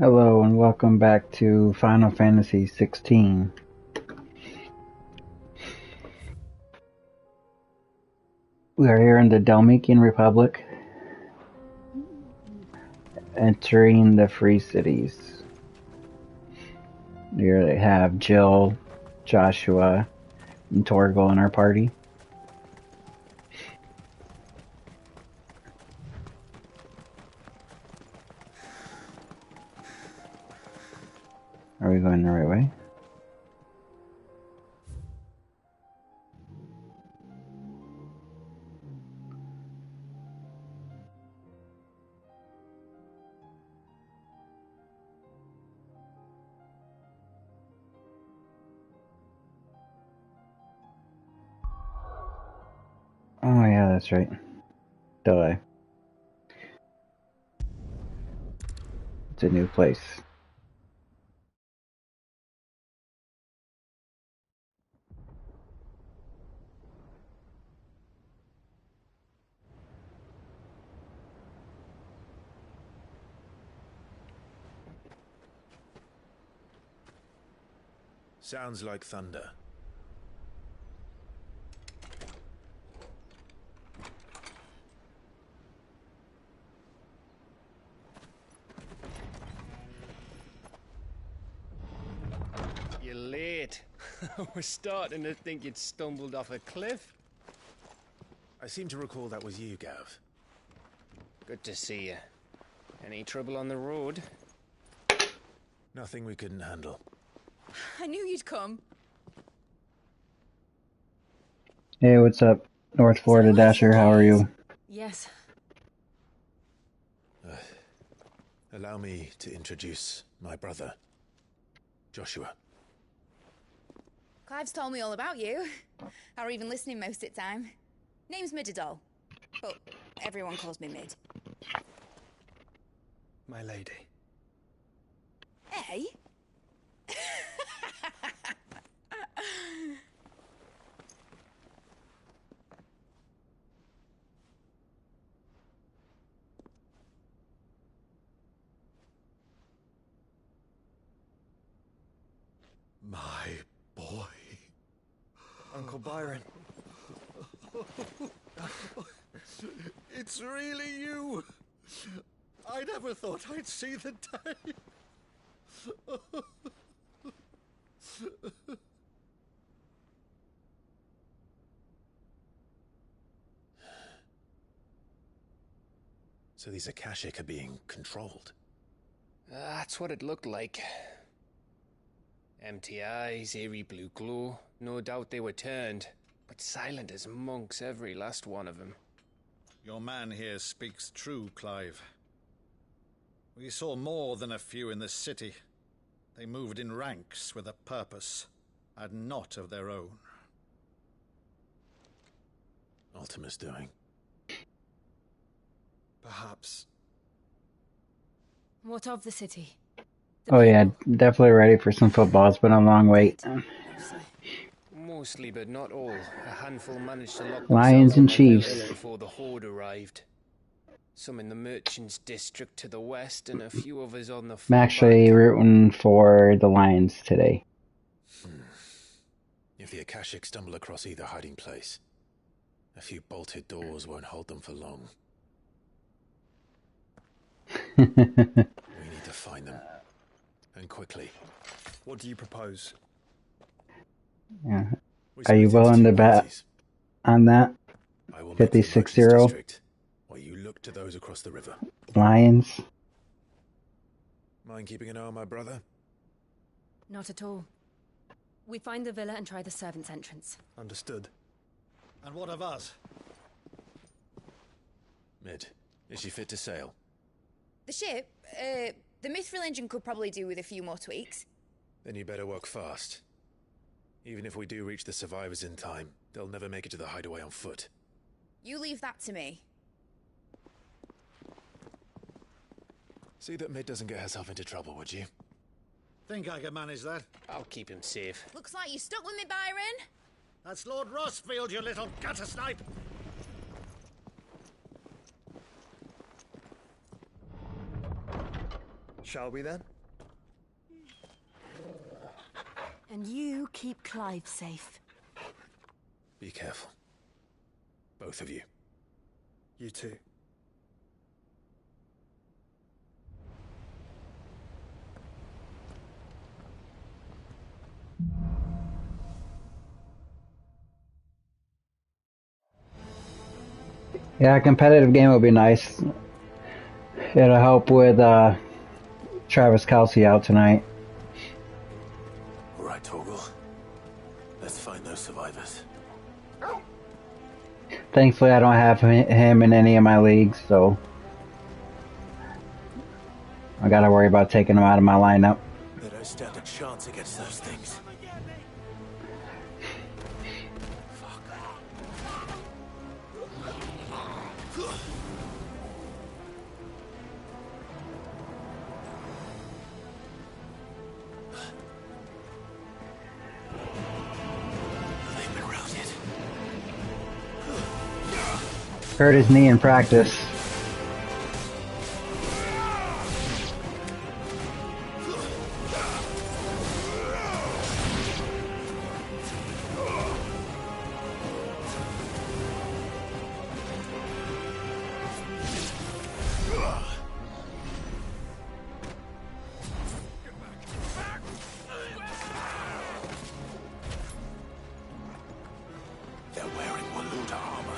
Hello and welcome back to Final Fantasy 16. We are here in the Dalmatian Republic, entering the Free Cities. Here they have Jill, Joshua, and Torgal in our party. Are we going the right way? Oh yeah, that's right. Duh. It's a new place. Sounds like thunder. You're late. We're starting to think you'd stumbled off a cliff. I seem to recall that was you, Gav. Good to see you. Any trouble on the road? Nothing we couldn't handle. I knew you'd come. Hey, what's up, North Florida Dasher? How are you? Yes. Allow me to introduce my brother, Joshua. Clive's told me all about you. Or even listening most of the time. Name's Midadol. But everyone calls me Mid. My lady. Hey? My boy. Uncle Byron. It's really you. I never thought I'd see the day. So these Akashic are being controlled. That's what it looked like. Empty eyes, eerie blue glow. No doubt they were turned. But silent as monks, every last one of them. Your man here speaks true, Clive. We saw more than a few in the city. They moved in ranks with a purpose, and not of their own. Ultima's doing. Perhaps. What of the city? Oh yeah, definitely ready for some football. It's been a long wait. Mostly, but not all. A handful managed to lock Lions themselves and in their Chiefs. villas before the horde arrived. Some in the merchants' district to the west, and a few others on the I'm far actually back. rooting for the Lions today. If the Akashic stumble across either hiding place, a few bolted doors won't hold them for long. We need to find them. And quickly. What do you propose? Yeah. We Are you split into willing two to bet parties. on that? I will make the 56-0 merchants district, while you look to those across the river. Lions? Mind keeping an eye on my brother? Not at all. We find the villa and try the servants' entrance. Understood. And what of us? Mid, is she fit to sail? The ship? The Mithril engine could probably do with a few more tweaks. Then you better work fast. Even if we do reach the survivors in time, they'll never make it to the hideaway on foot. You leave that to me. See that Mid doesn't get herself into trouble, would you? Think I can manage that? I'll keep him safe. Looks like you stuck with me, Byron. That's Lord Rossfield, you little gutter snipe! Shall we then? And you keep Clive safe. Be careful. Both of you. You too. Yeah, a competitive game would be nice. It'll help with Travis Kelce out tonight. All right, Torgal. Let's find those survivors. Thankfully, I don't have him in any of my leagues, so I gotta worry about taking him out of my lineup. They don't stand a chance against those things. They've been routed. Hurt his knee in practice. They're wearing Waluda armor.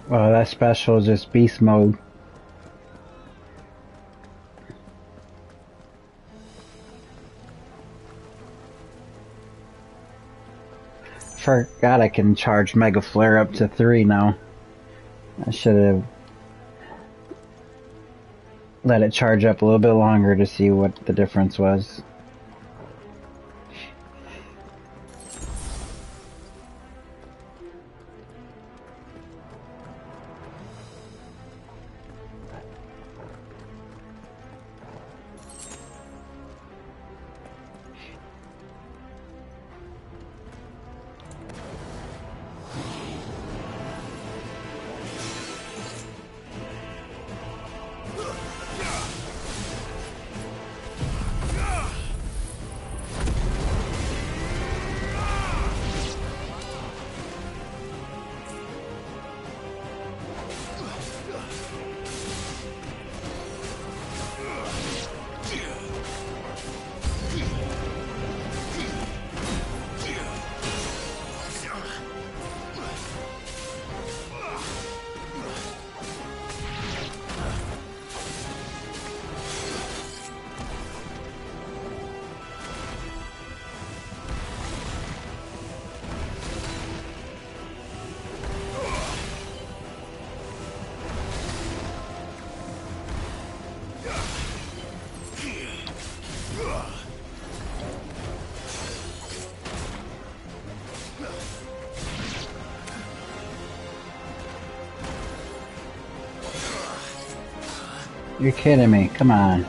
Well, that special is just beast mode. Forgot I can charge Mega Flare up to 3 now. I should have let it charge up a little bit longer to see what the difference was. You're kidding me. Come on.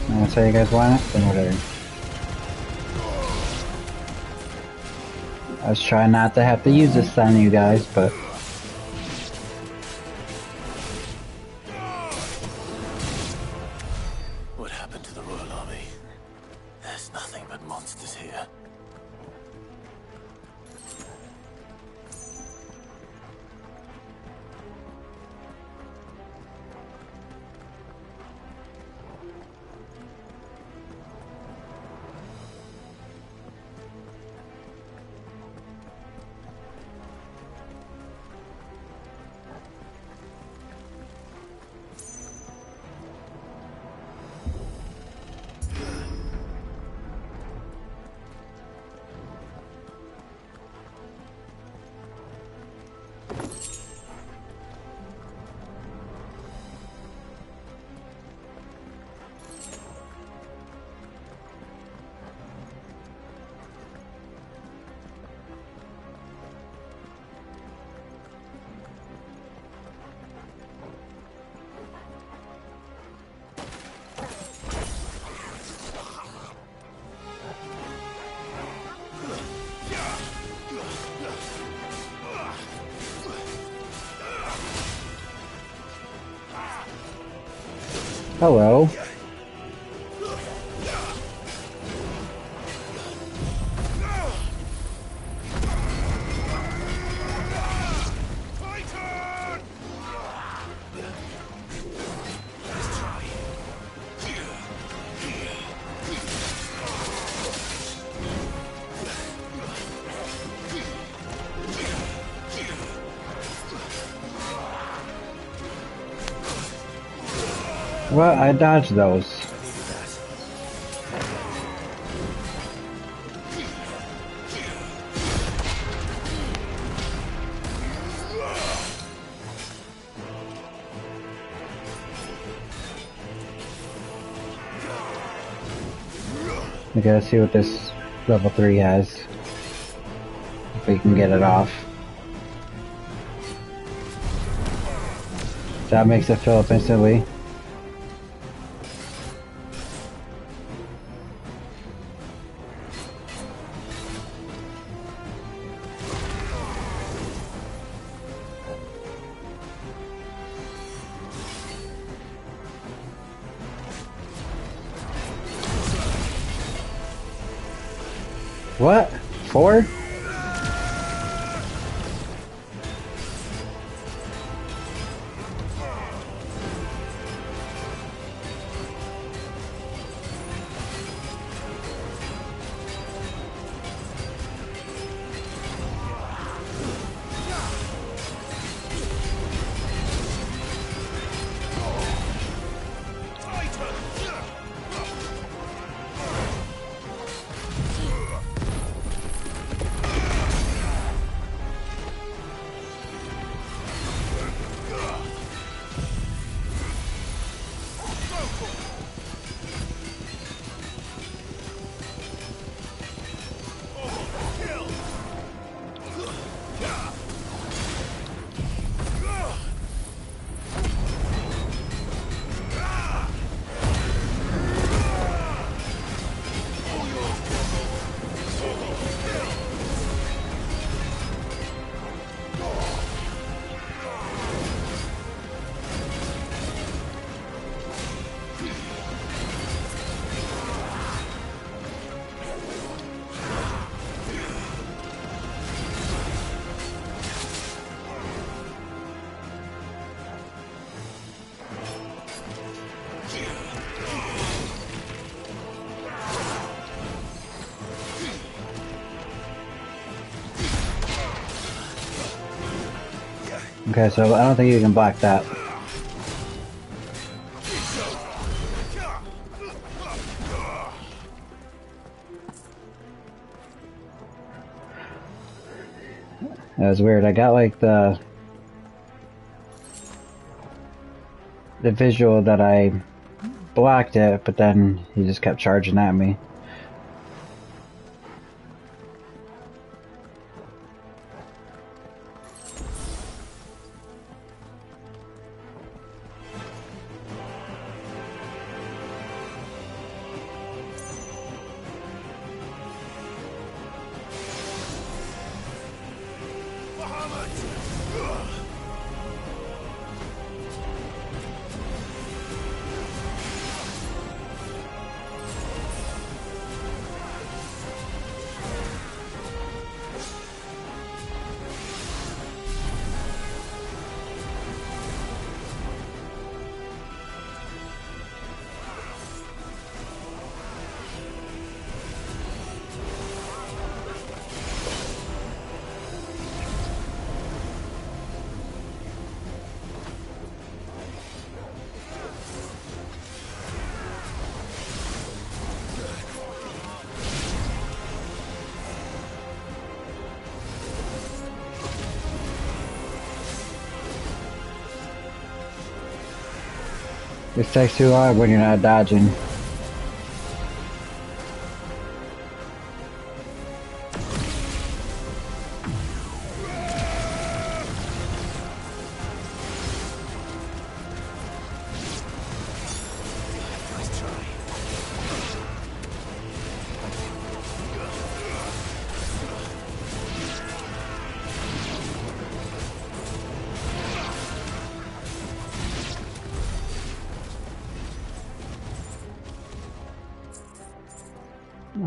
That's how you guys want it? Then whatever. I was trying not to have to use this on you guys, but... What happened to the Royal Army? There's nothing but monsters here. Hello. Well, I dodged those. I gotta see what this level 3 has. If we can get it off. That makes it fill up instantly. What? 4? Okay, so I don't think you can block that. That was weird. I got like the visual that I blocked it, but then he just kept charging at me. This takes too long when you're not dodging.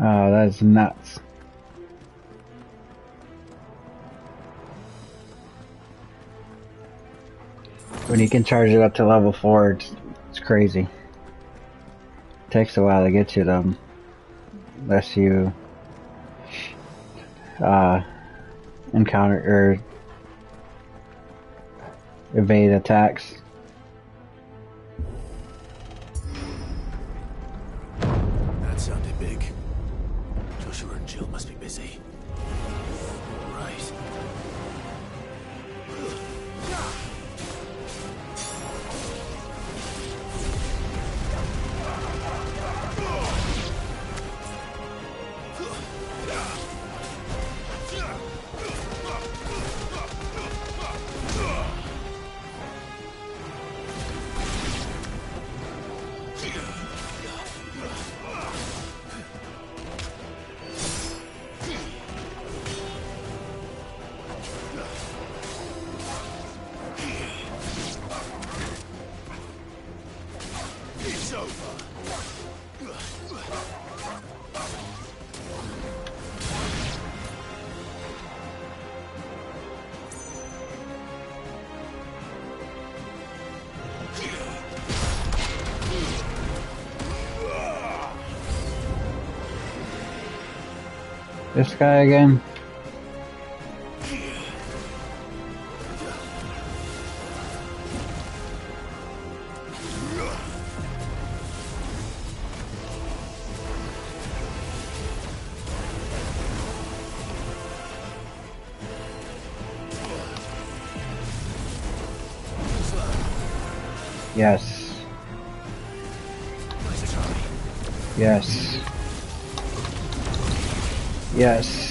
Oh, that's nuts. When you can charge it up to level 4, it's crazy. Takes a while to get to them, unless you encounter or evade attacks. That sounded big. Joshua and Jill must be busy. Right. It's over. This guy again? Yes. Yes. Yes.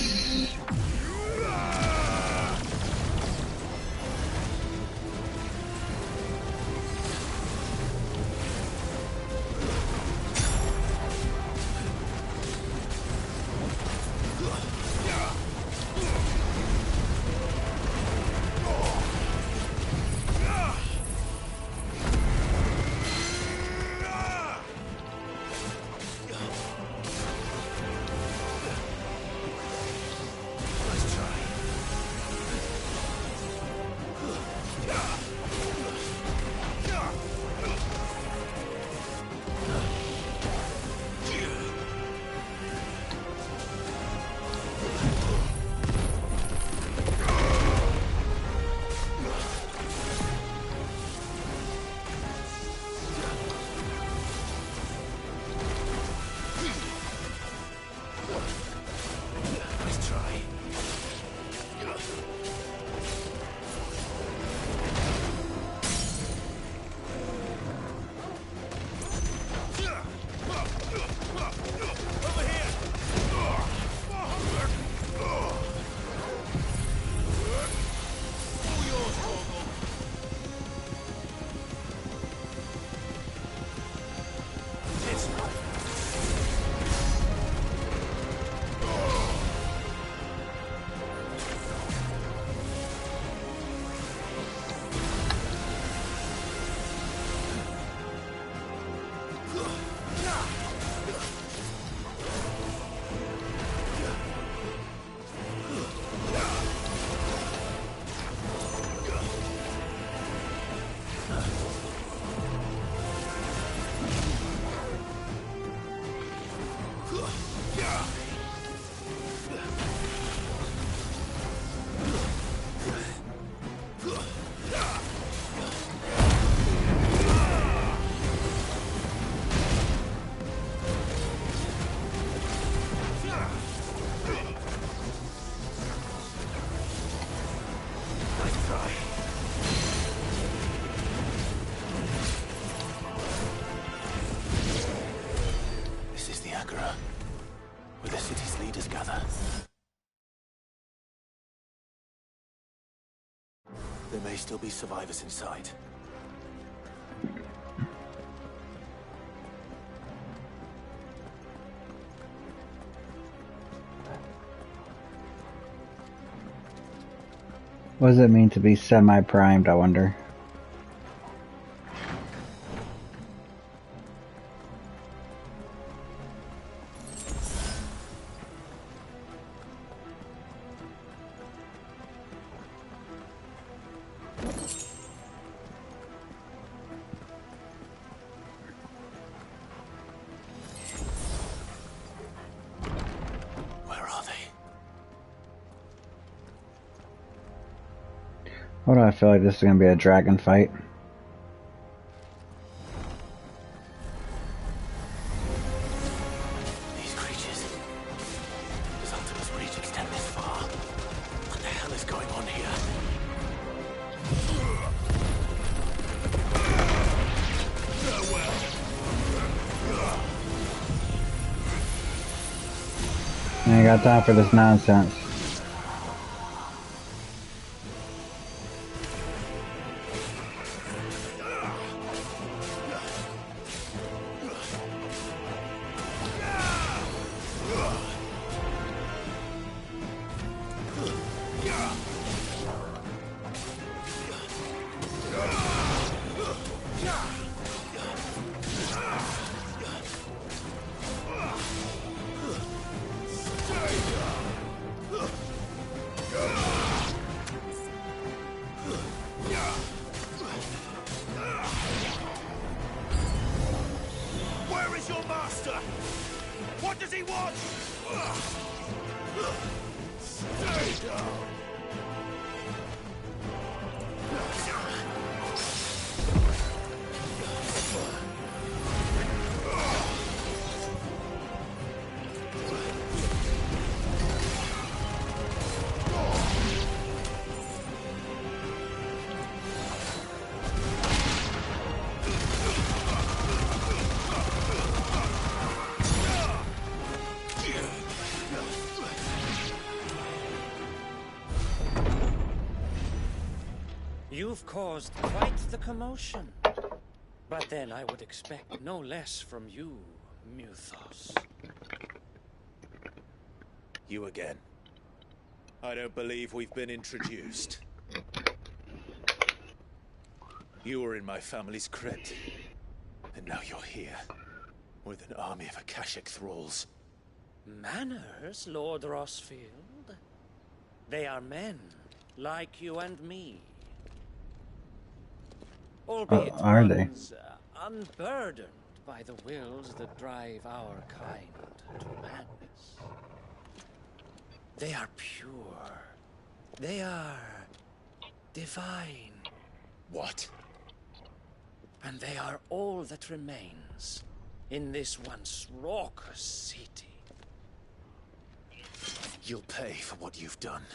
There may still be survivors inside. What does it mean to be semi-primed, I wonder? Why do I feel like this is going to be a dragon fight? These creatures. Does Ultima's reach extend this far? What the hell is going on here? I ain't got time for this nonsense. You've caused quite the commotion. But then I would expect no less from you, Muthos. You again. I don't believe we've been introduced. You were in my family's crypt. And now you're here. With an army of Akashic thralls. Manners, Lord Rossfield? They are men, like you and me. Albeit are they? ones unburdened by the wills that drive our kind to madness. They are pure. They are divine. What? And they are all that remains in this once raucous city. You'll pay for what you've done.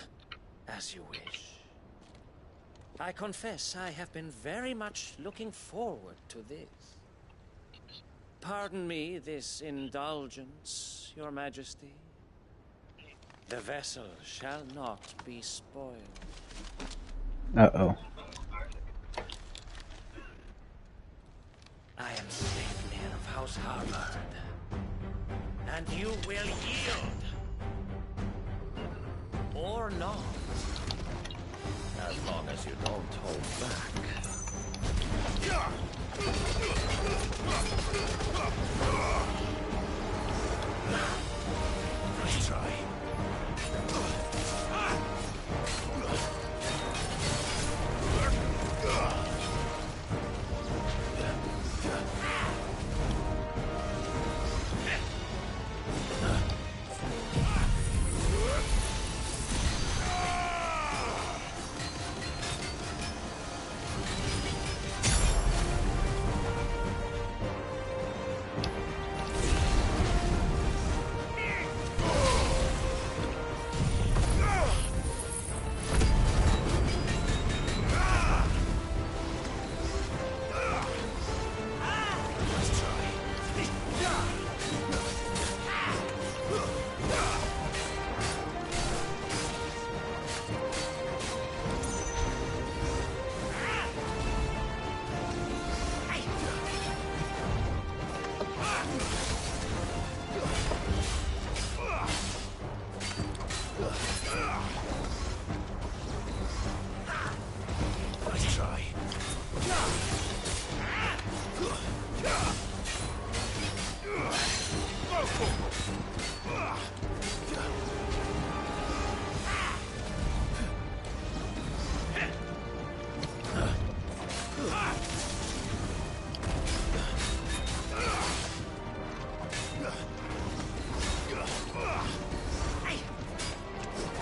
As you wish. I confess I have been very much looking forward to this. Pardon me this indulgence, Your Majesty. The vessel shall not be spoiled. Uh-oh. I am Sleipnir of House Harvard. And you will yield. Or not. As long as you don't hold back. Nice try. Nice try.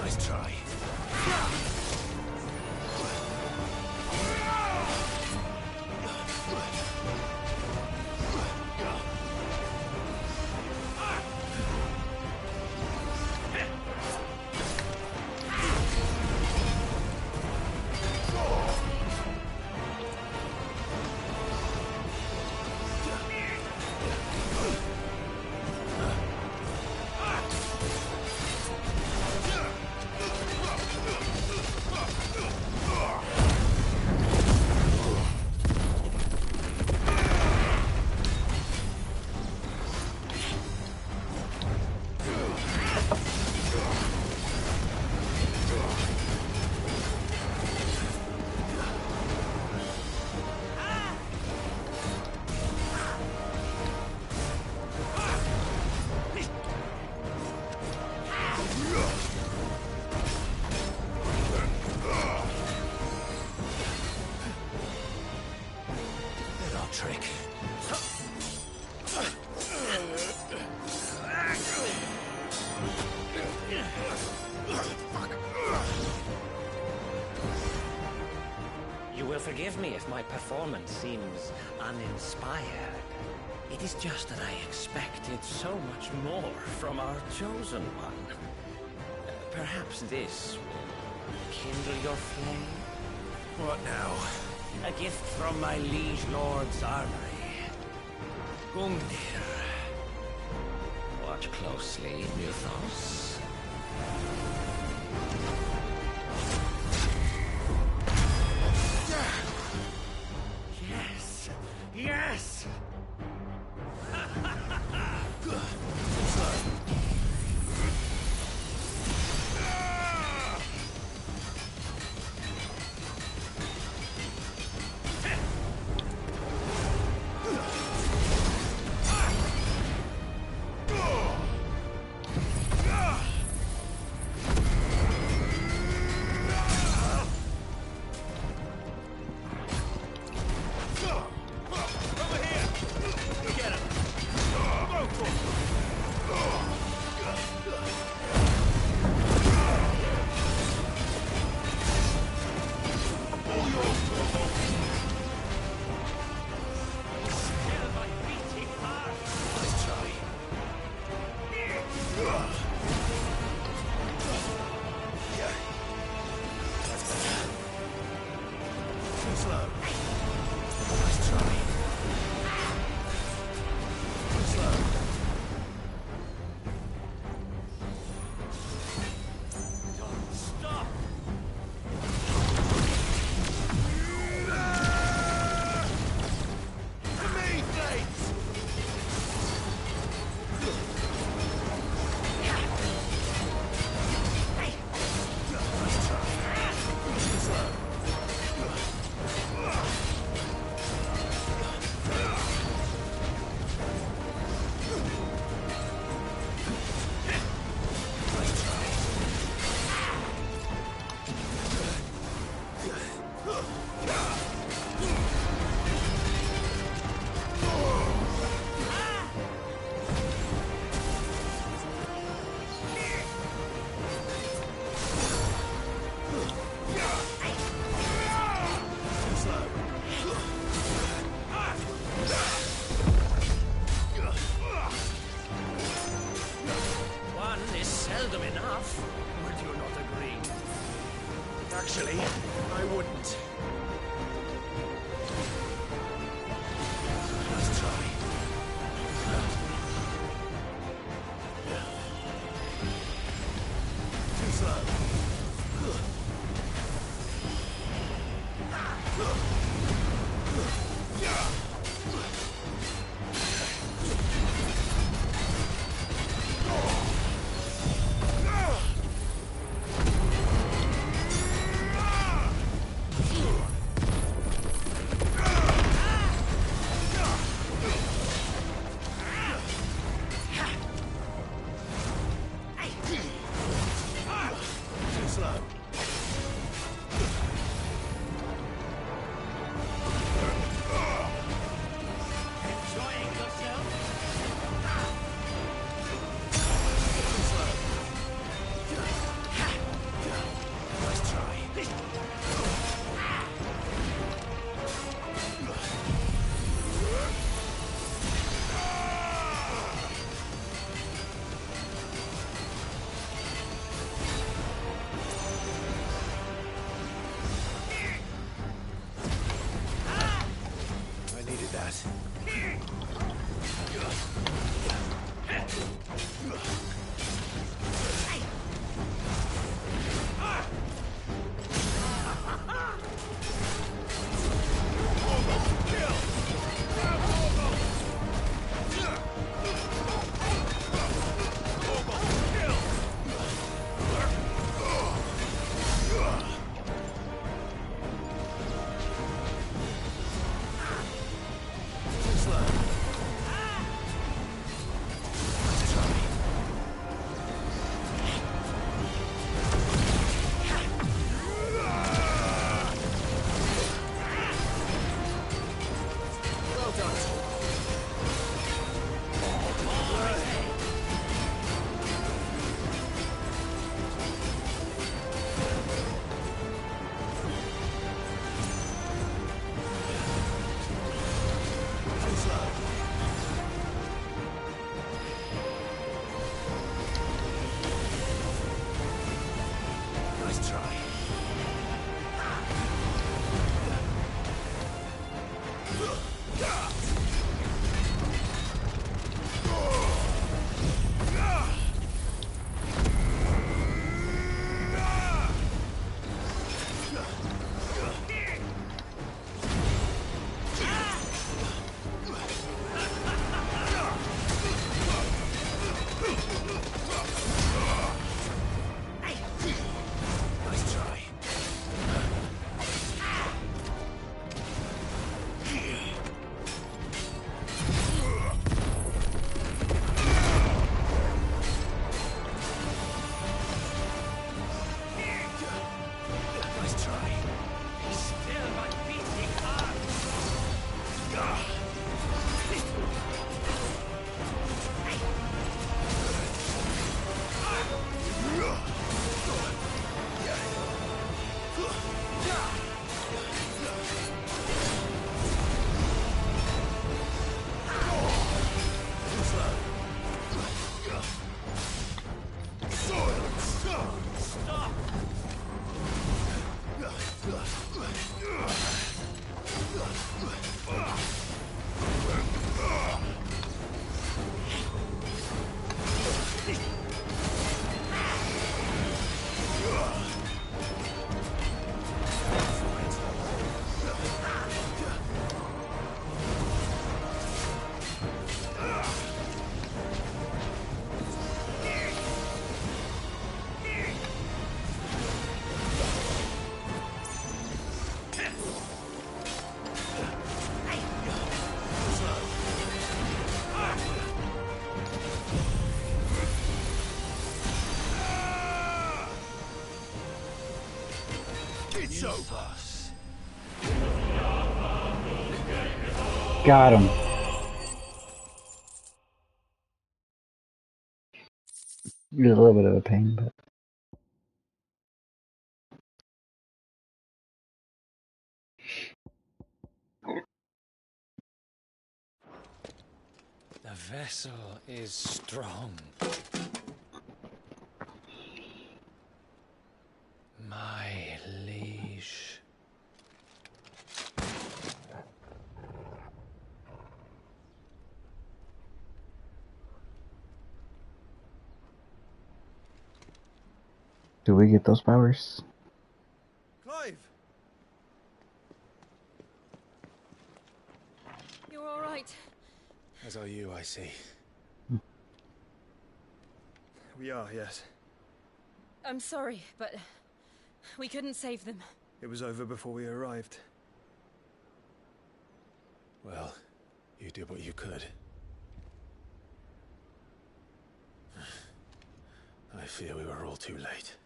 Nice try. Trick. You will forgive me if my performance seems uninspired. It is just that I expected so much more from our chosen one. Perhaps this will kindle your flame? What now? A gift from my liege lord's armory. Gungnir. Watch closely, Mythos. Yes! Yes! Actually, I wouldn't. Let's try. Too slow. Nice try. It's over. Got him. It was a little bit of a pain, but The vessel is strong. My liege. do we get those powers? Clive! You're all right. As are you, I see. We are, yes. I'm sorry, but we couldn't save them. It was over before we arrived. Well, you did what you could. I fear we were all too late.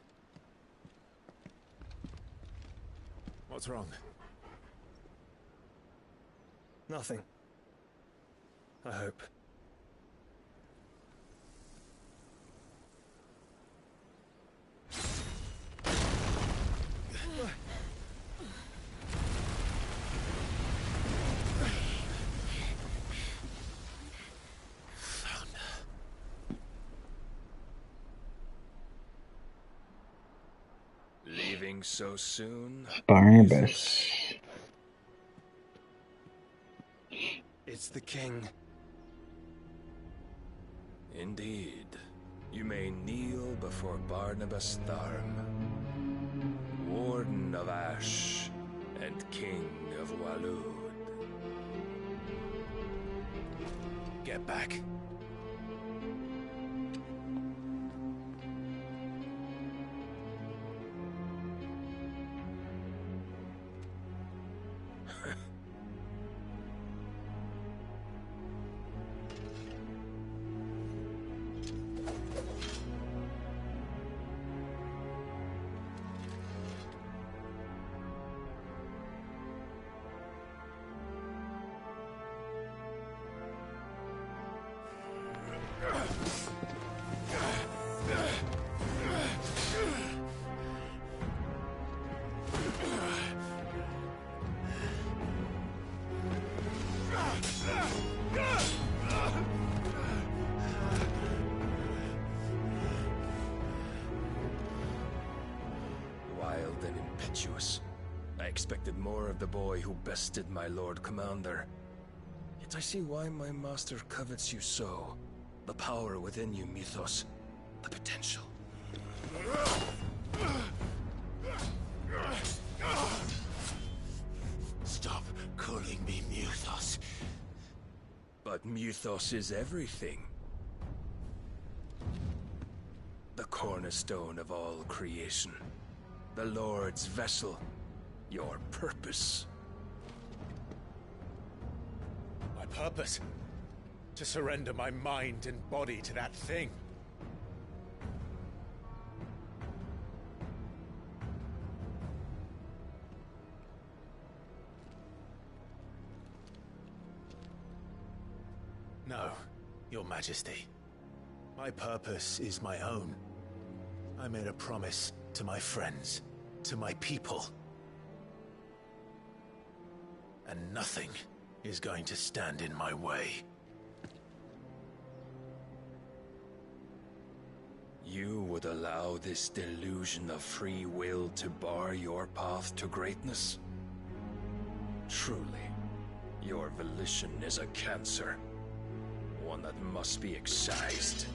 What's wrong? Nothing. I hope. Leaving so soon? Barnabas. It's the king. Indeed. You may kneel before Barnabas Tharm, Warden of Ash and King of Waloed. Get back. virtuous. I expected more of the boy who bested my Lord Commander. Yet I see why my master covets you so. The power within you, Mythos. The potential. Stop calling me Mythos. But Mythos is everything. The cornerstone of all creation. The Lord's vessel. Your purpose. My purpose? To surrender my mind and body to that thing. No, Your Majesty. My purpose is my own. I made a promise to my friends, to my people. And nothing is going to stand in my way. You would allow this delusion of free will to bar your path to greatness? Truly, your volition is a cancer. One that must be excised.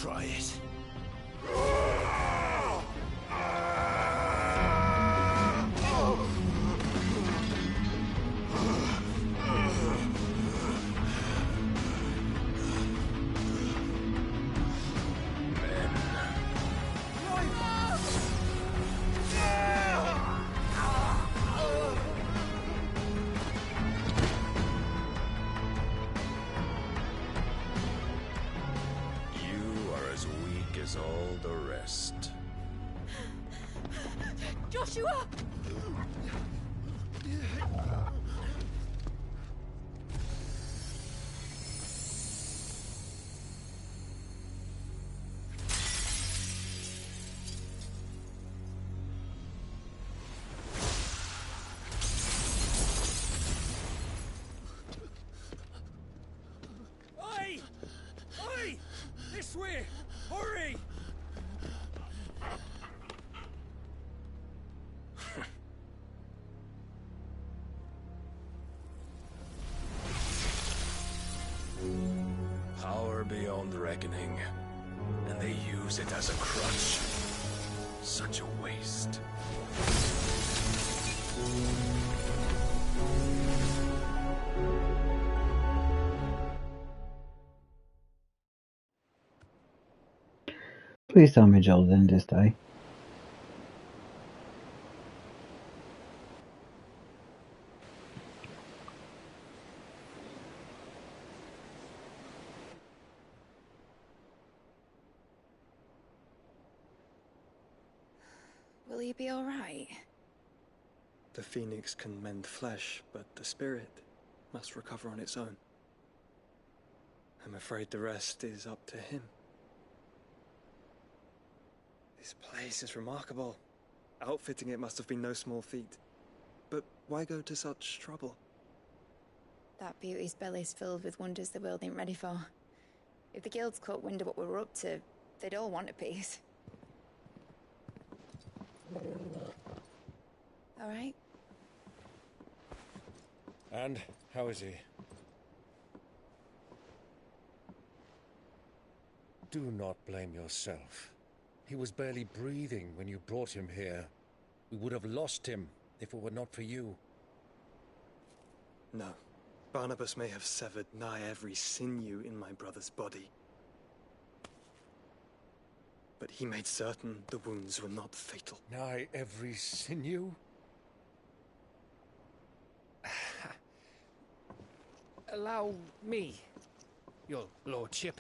Try it. As all the rest. Joshua! Oi! Oi! This way! Hurry! Power beyond reckoning, and they use it as a crutch. Such a waste. Please tell me Joel didn't just die. Will he be all right? The phoenix can mend flesh, but the spirit must recover on its own. I'm afraid the rest is up to him. This place is remarkable. Outfitting it must have been no small feat. But why go to such trouble? That beauty's belly's filled with wonders the world ain't ready for. If the guilds caught wind of what we were up to, they'd all want a piece. All right? And how is he? Do not blame yourself. He was barely breathing when you brought him here. We would have lost him if it were not for you. No. Barnabas may have severed nigh every sinew in my brother's body. But he made certain the wounds were not fatal. Nigh every sinew? Allow me, your lordship.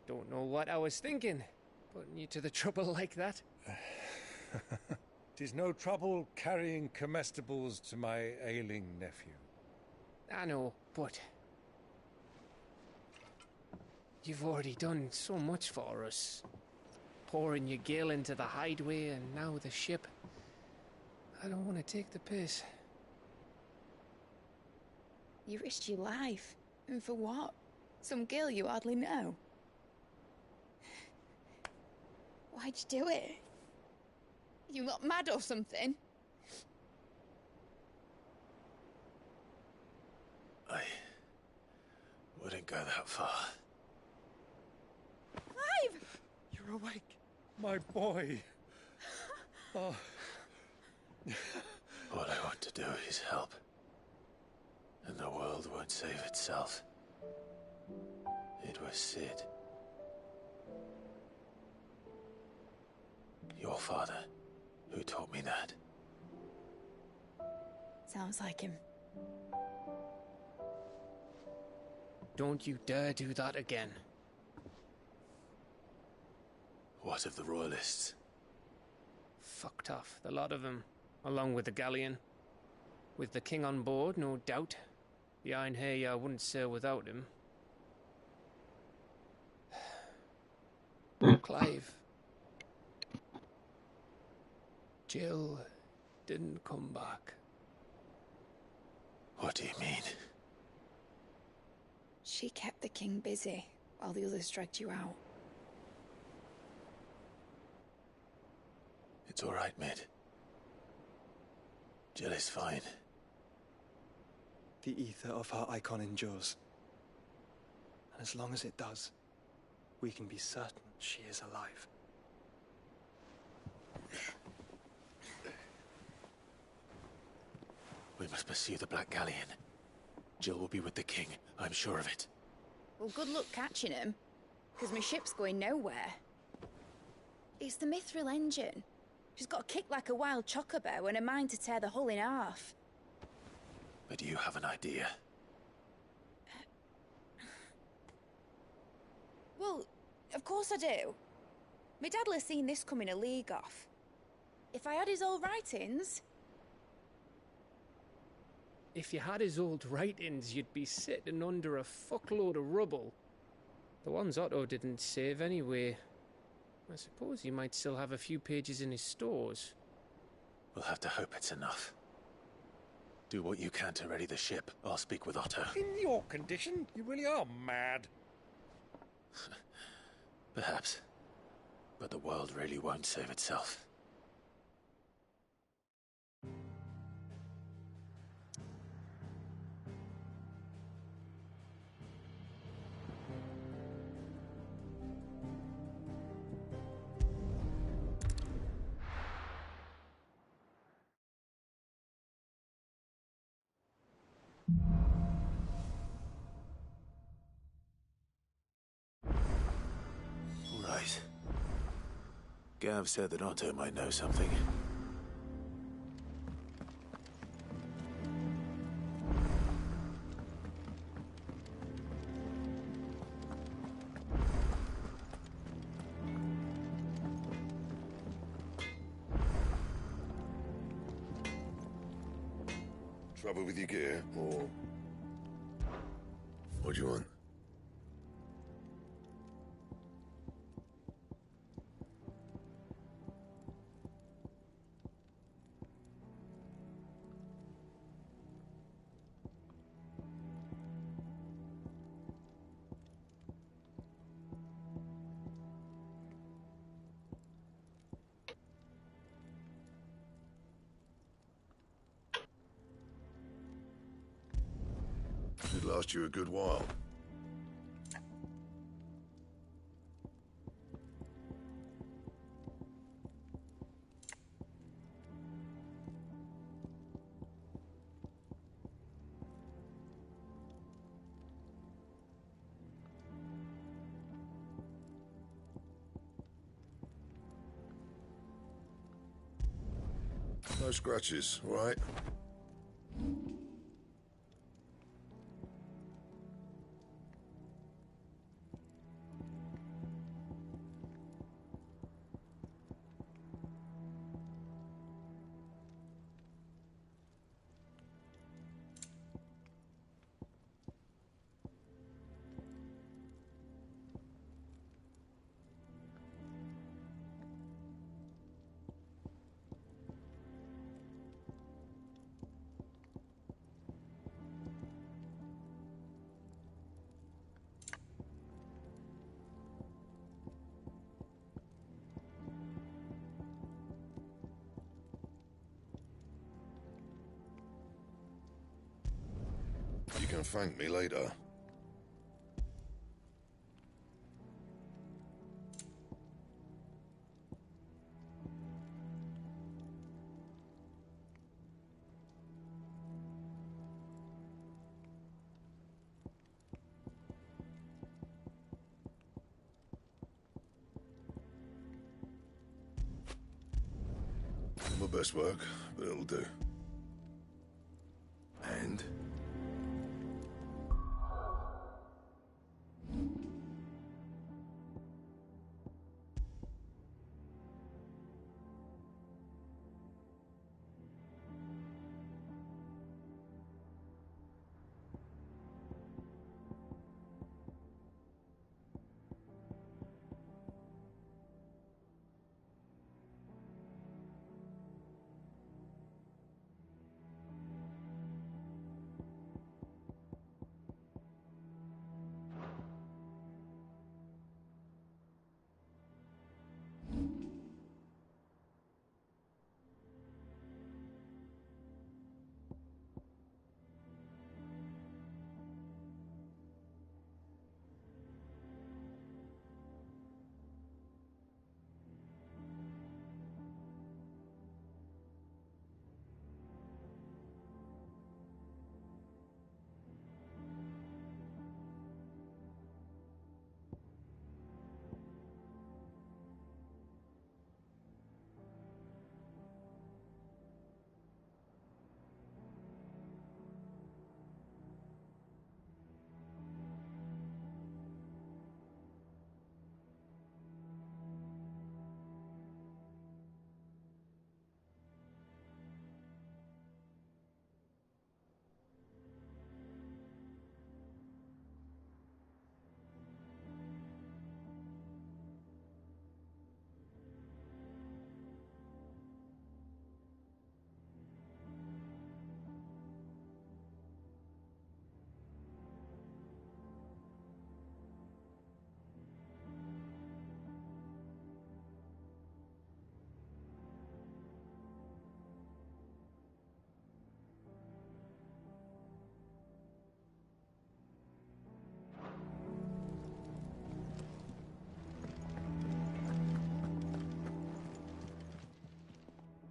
Don't know what I was thinking, putting you to the trouble like that. 'Tis no trouble carrying comestibles to my ailing nephew. I know, but you've already done so much for us. pouring your gale into the hideaway and now the ship. I don't want to take the piss. You risked your life. And for what? Some girl you hardly know. Why'd you do it? You not mad or something? I wouldn't go that far. Clive! You're awake, my boy. Oh. All I want to do is help. And the world won't save itself. It was Sid. Your father, who taught me that. Sounds like him. Don't you dare do that again. What of the Royalists? Fucked off, the lot of them, along with the galleon. With the king on board, no doubt. The Iron Hair wouldn't sail without him. Clive. Jill didn't come back. What do you mean? She kept the king busy while the others dragged you out. It's all right, mate. Jill is fine. The ether of her icon endures. And as long as it does, we can be certain she is alive. We must pursue the Black Galleon. Jill will be with the king, I'm sure of it. Well, good luck catching him, because my ship's going nowhere. It's the Mithril engine. She's got a kick like a wild chocobo and a mind to tear the hull in half. But do you have an idea? Well, of course I do. My dad'll have seen this coming a league off. If I had his old writings... If you had his old writings, you'd be sitting under a fuckload of rubble. The ones Otto didn't save anyway. I suppose he might still have a few pages in his stores. We'll have to hope it's enough. Do what you can to ready the ship. I'll speak with Otto. In your condition, you really are mad. Perhaps. But the world really won't save itself. Right. Gav said that Otto might know something. Trouble with your gear, or... What do you want? It'd last you a good while. No scratches, all right? You can thank me later. My best work, but it'll do. And?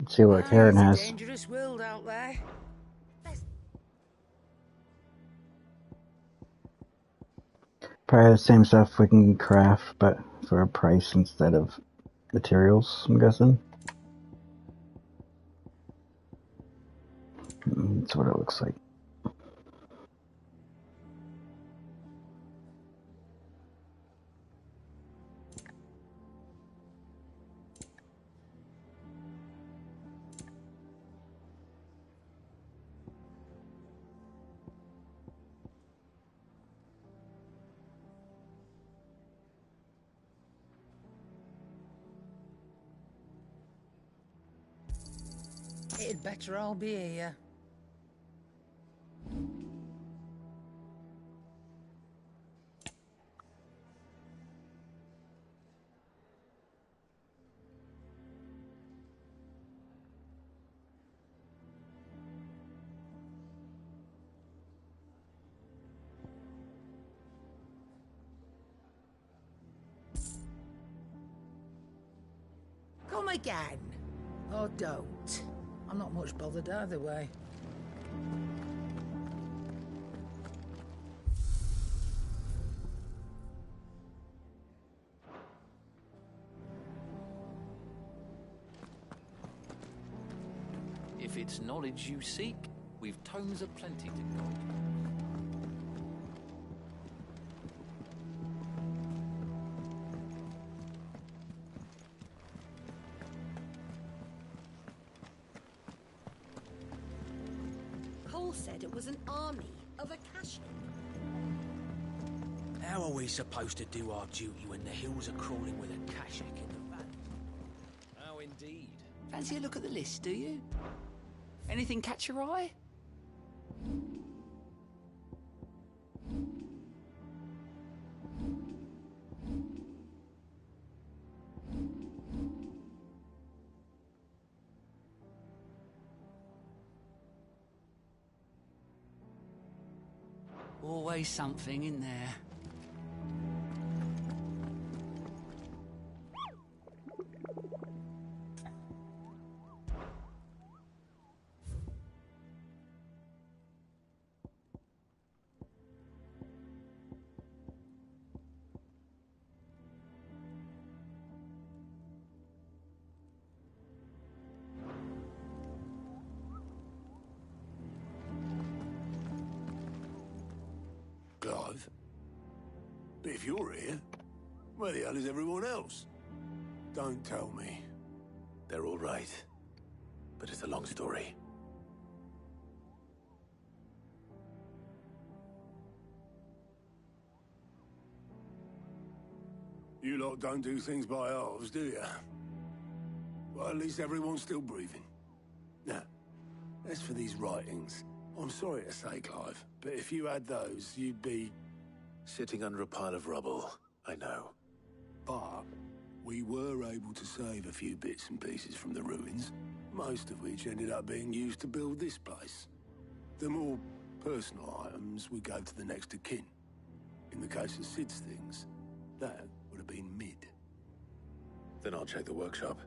Let's see what Karen It's a has. dangerous world out there. Probably the same stuff we can craft, but for a price instead of materials, I'm guessing. That's what it looks like. It'd better all be here. Come again. Or don't. I'm not much bothered either way. If it's knowledge you seek, we've tomes aplenty to go. Cole said it was an army of Akashic. How are we supposed to do our duty when the hills are crawling with Akashic in the valley? Oh, indeed. Fancy a look at the list, do you? Anything catch your eye? Always something in there. Clive? But if you're here, where the hell is everyone else? Don't tell me. They're all right. But it's a long story. You lot don't do things by halves, do you? Well, at least everyone's still breathing. Now, as for these writings, I'm sorry to say, Clive, but if you had those, you'd be... Sitting under a pile of rubble, I know. But we were able to save a few bits and pieces from the ruins, most of which ended up being used to build this place. The more personal items would go to the next of kin. In the case of Sid's things, that would have been mid. Then I'll check the workshop.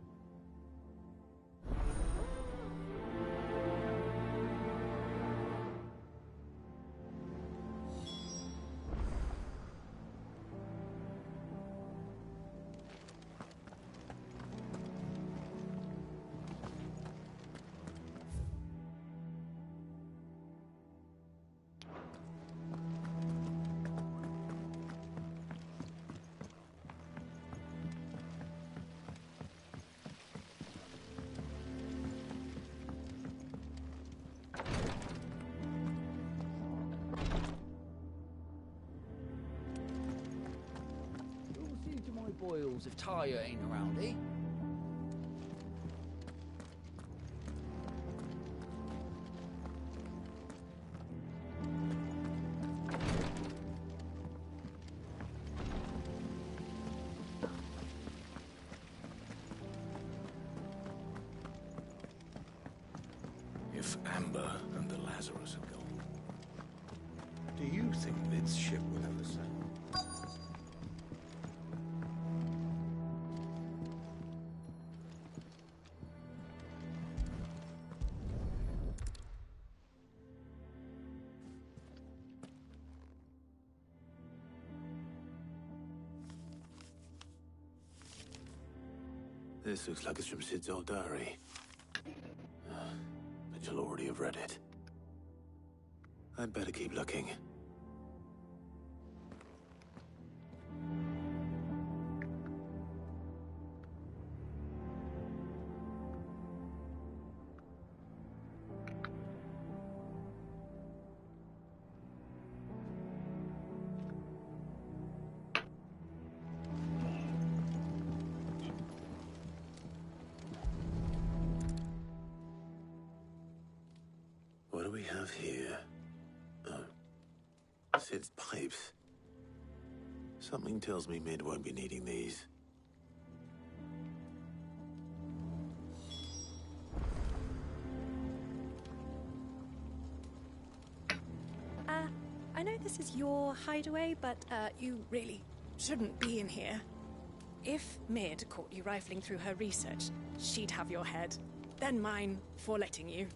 Boils if Tyre ain't around, eh? If Amber and the Lazarus are gone, do you think Lid's ship will ever sail? This looks like it's from Sid's old diary. But you'll already have read it. I'd better keep looking. What do we have here? Oh. Sid's pipes. Something tells me Mid won't be needing these. I know this is your hideaway, but you really shouldn't be in here. If Mid caught you rifling through her research, she'd have your head. Then mine for letting you.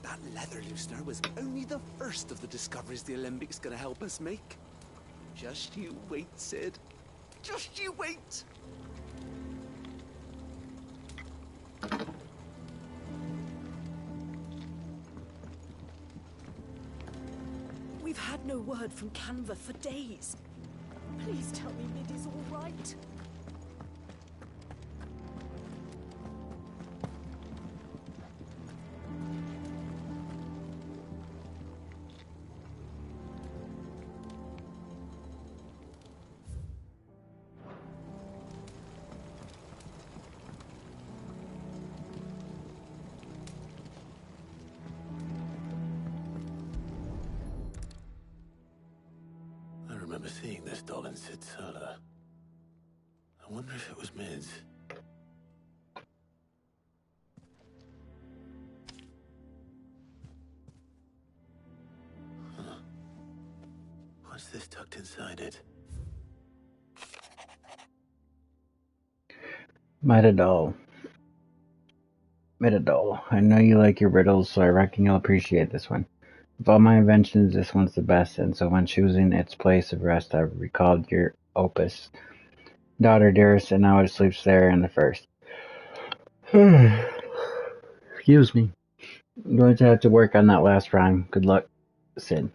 That leather loosener was only the first of the discoveries the Alembics gonna help us make. Just you wait, Sid. Just you wait! We've had no word from Canva for days. Please tell me Mid is all right. seeing this doll in Sid Solar. I wonder if it was Mid's. Huh. What's this tucked inside it? Metadol. Metadol. I know you like your riddles, so I reckon you'll appreciate this one. Of all my inventions, this one's the best, and so when choosing its place of rest, I recalled your opus. Daughter dearest, and now it sleeps there in the first. Excuse me. I'm going to have to work on that last rhyme. Good luck, Sid.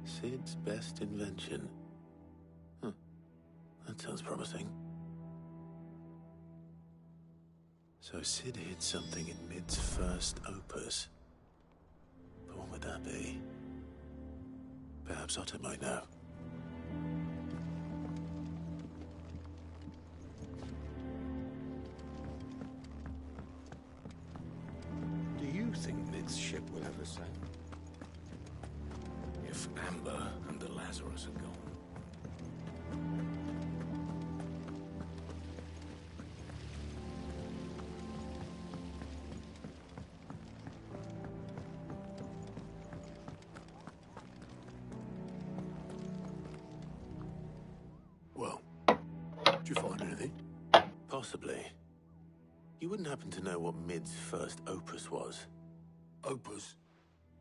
Sid's best invention. Huh. That sounds promising. So Sid hid something in Mid's first opus. But what would that be? Perhaps Otto might know. Do you think Mid's ship will ever sail? If Amber and the Lazarus are gone. Well, did you find anything? Possibly. You wouldn't happen to know what Mid's first opus was? Opus?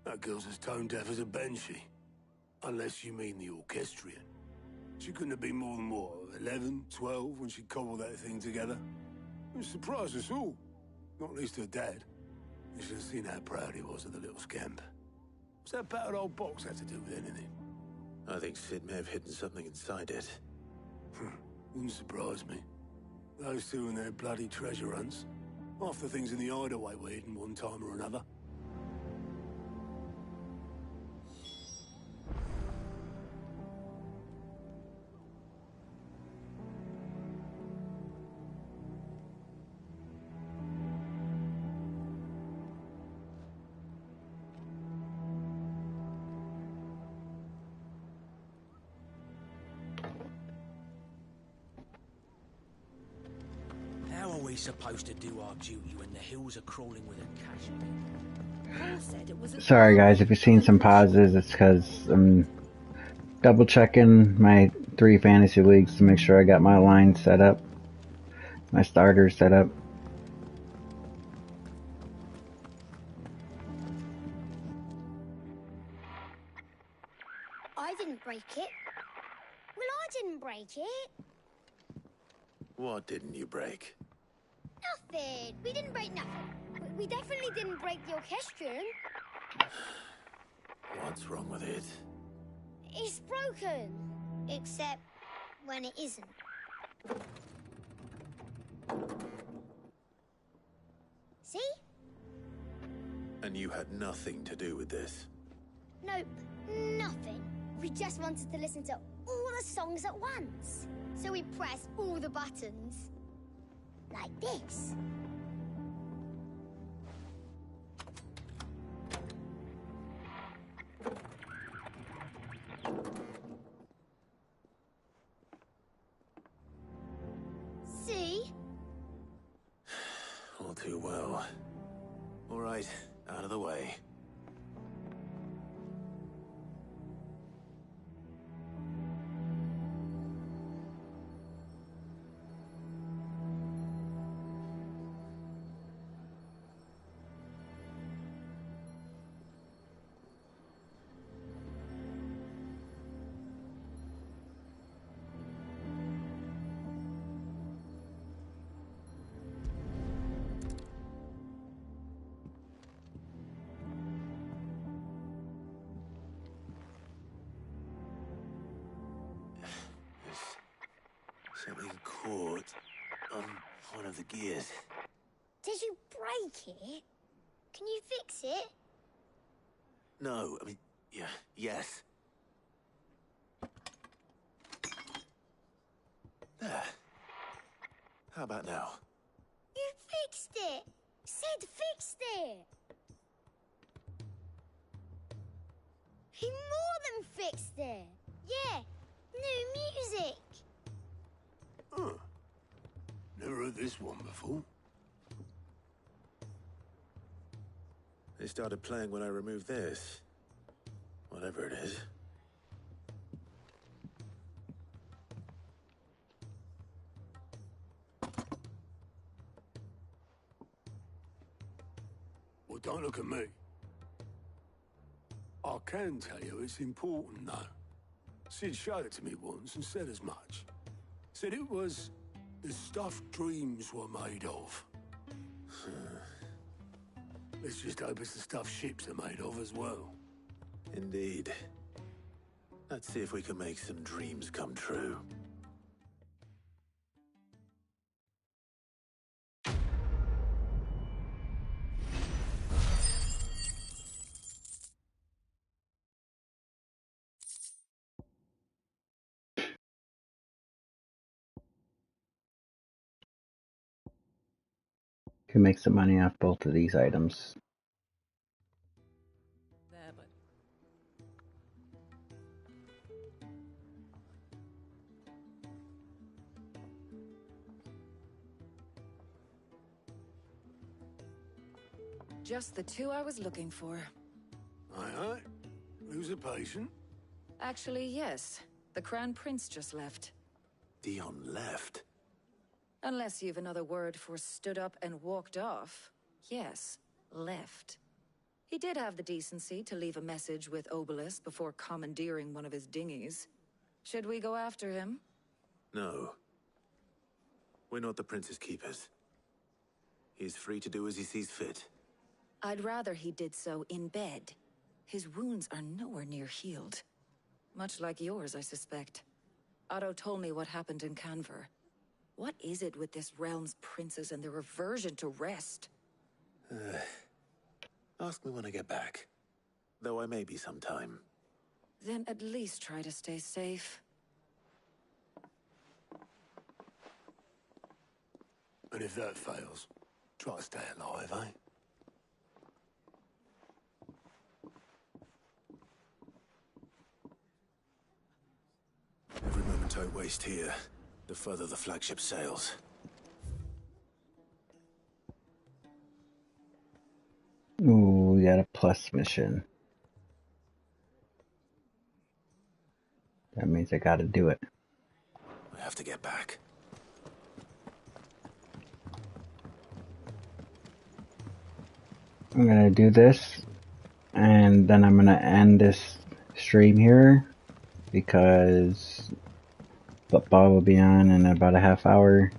That girl's as tone deaf as a banshee. Unless you mean the orchestrion. She couldn't have been more than, what, 11, 12 when she cobbled that thing together? It surprised us all. Not least her dad. You should have seen how proud he was of the little scamp. What's that battered old box have to do with anything? I think Sid may have hidden something inside it. Wouldn't surprise me. Those two and their bloody treasure hunts. Half the things in the hideaway were hidden one time or another. How are we supposed to do our duty when the hills are crawling with a cache? Paul said it was an Sorry guys, if you've seen some pauses, it's because I'm double checking my 3 fantasy leagues to make sure I got my line set up. My starters set up. I didn't break it. Well, I didn't break it. What didn't you break? Nothing. We didn't break nothing. We definitely didn't break the orchestrion. What's wrong with it? It's broken. Except when it isn't. See? And you had nothing to do with this? Nope, nothing. We just wanted to listen to all the songs at once. So we pressed all the buttons. Like this. See? All too well. All right, out of the way. Something caught on one of the gears. Did you break it? Can you fix it? No, I mean, yeah, yes. There. How about now? You fixed it! Sid fixed it! He more than fixed it! Yeah, new music. Huh. Never heard this one before. They started playing when I removed this. Whatever it is. Well, don't look at me. I can tell you it's important, though. Sid showed it to me once and said as much. Said it was the stuff dreams were made of. Let's just hope it's the stuff ships are made of as well. Indeed. Let's see if we can make some dreams come true. Can make some money off both of these items. There, but just the two I was looking for. Aye. Who's a patient? Actually, yes. The Crown Prince just left. Dion left. Unless you've another word for stood up and walked off. Yes, left. He did have the decency to leave a message with Obelisk before commandeering one of his dinghies. Should we go after him? No. We're not the Prince's keepers. He's free to do as he sees fit. I'd rather he did so in bed. His wounds are nowhere near healed. Much like yours, I suspect. Otto told me what happened in Canver. What is it with this realm's princes and their aversion to rest? Ask me when I get back. Though I may be sometime. Then at least try to stay safe. And if that fails, try to stay alive, eh? Every moment I waste here, the further the flagship sails. Ooh, we got a plus mission. That means I gotta do it. I have to get back. I'm gonna do this, and then I'm gonna end this stream here, because football will be on in about a half hour.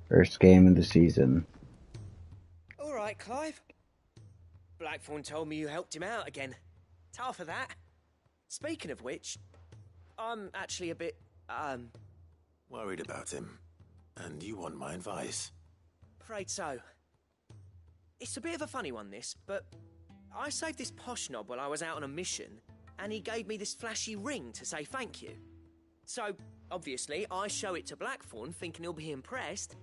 First game of the season. All right, Clive. Blackthorn told me you helped him out again. Tough for that. Speaking of which, I'm actually a bit, Worried about him. And you want my advice? afraid so. It's a bit of a funny one, this, but I saved this posh knob while I was out on a mission, and he gave me this flashy ring to say thank you. So, obviously, I show it to Blackthorn, thinking he'll be impressed,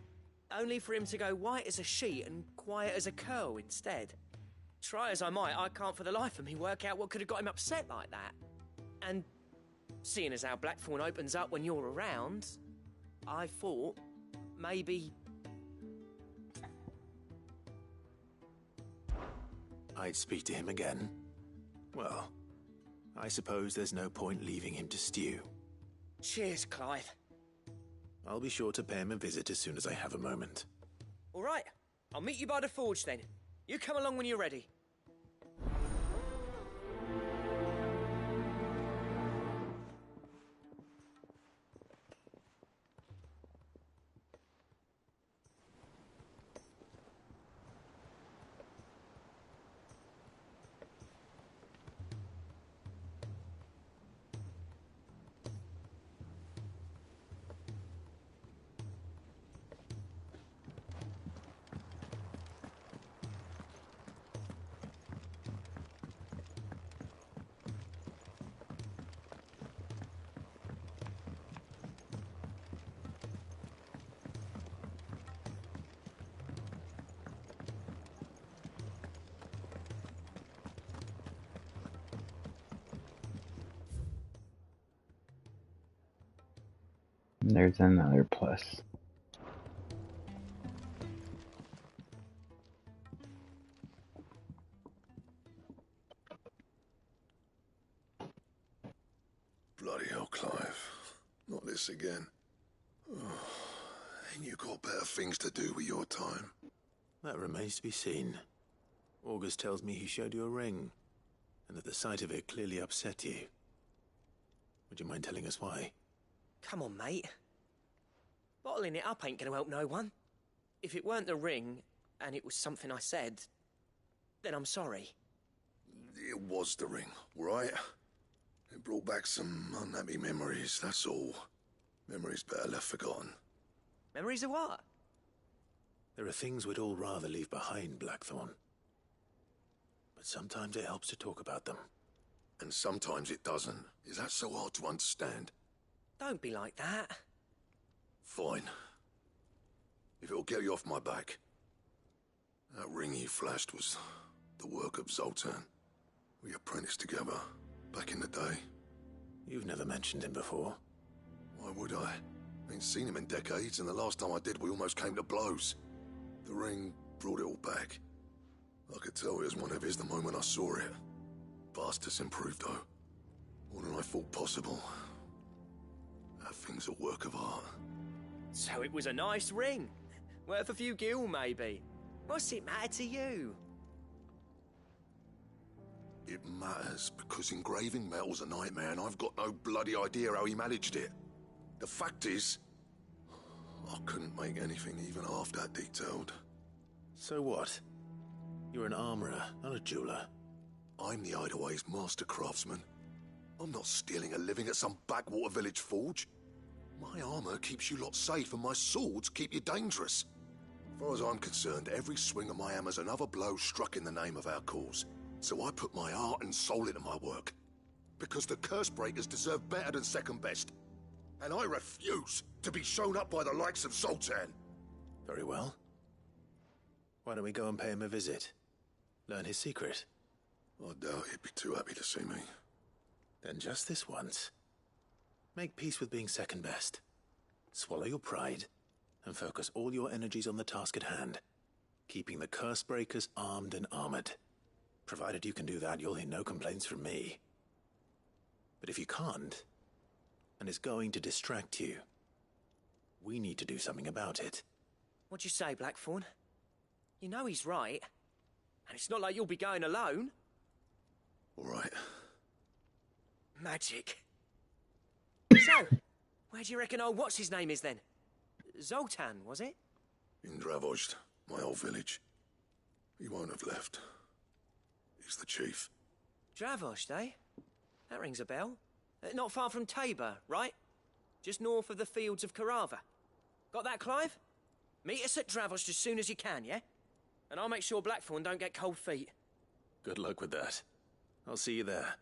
only for him to go white as a sheet and quiet as a curl instead. Try as I might, I can't for the life of me work out what could have got him upset like that. And seeing as how Blackthorn opens up when you're around, I thought maybe I'd speak to him again. Well, I suppose there's no point leaving him to stew. Cheers, Clive. I'll be sure to pay him a visit as soon as I have a moment. All right, I'll meet you by the forge then. You come along when you're ready. There's another plus. Bloody hell, Clive. Not this again. Oh, ain't you got better things to do with your time? That remains to be seen. August tells me he showed you a ring, and that the sight of it clearly upset you. Would you mind telling us why? Come on, mate. Bottling it up ain't gonna help no one. If it weren't the ring, and it was something I said, then I'm sorry. It was the ring, right? It brought back some unhappy memories, that's all. Memories better left forgotten. Memories of what? There are things we'd all rather leave behind, Blackthorn. But sometimes it helps to talk about them. And sometimes it doesn't. Is that so hard to understand? Don't be like that. Fine. If it'll get you off my back. That ring you flashed was the work of Zoltan. We apprenticed together, back in the day. You've never mentioned him before. Why would I? Ain't seen him in decades, and the last time I did, we almost came to blows. The ring brought it all back. I could tell it was one of his the moment I saw it. Bastard's improved, though. More than I thought possible. That thing's a work of art. So it was a nice ring. Worth a few gil, maybe. What's it matter to you? It matters because engraving metal's a nightmare, and I've got no bloody idea how he managed it. The fact is, I couldn't make anything even half that detailed. So what? You're an armorer, not a jeweler. I'm the Hideaway's master craftsman. I'm not stealing a living at some backwater village forge. My armor keeps you lot safe, and my swords keep you dangerous. As far as I'm concerned, every swing of my hammer's another blow struck in the name of our cause. So I put my heart and soul into my work. Because the curse breakers deserve better than second best. And I refuse to be shown up by the likes of Zoltan. Very well. Why don't we go and pay him a visit? Learn his secret. I doubt he'd be too happy to see me. Then just this once. Make peace with being second best. Swallow your pride, and focus all your energies on the task at hand. Keeping the curse breakers armed and armored. Provided you can do that, you'll hear no complaints from me. But if you can't, and it's going to distract you, we need to do something about it. What'd you say, Blackthorn? You know he's right. And it's not like you'll be going alone. All right. Magic. So, where do you reckon old what's-his-name is then? Zoltan, was it? In Dravozd, my old village. He won't have left. He's the chief. Dravozd, eh? That rings a bell. Not far from Tabor, right? Just north of the fields of Carava. Got that, Clive? Meet us at Dravozd as soon as you can, yeah? And I'll make sure Blackthorn don't get cold feet. Good luck with that. I'll see you there.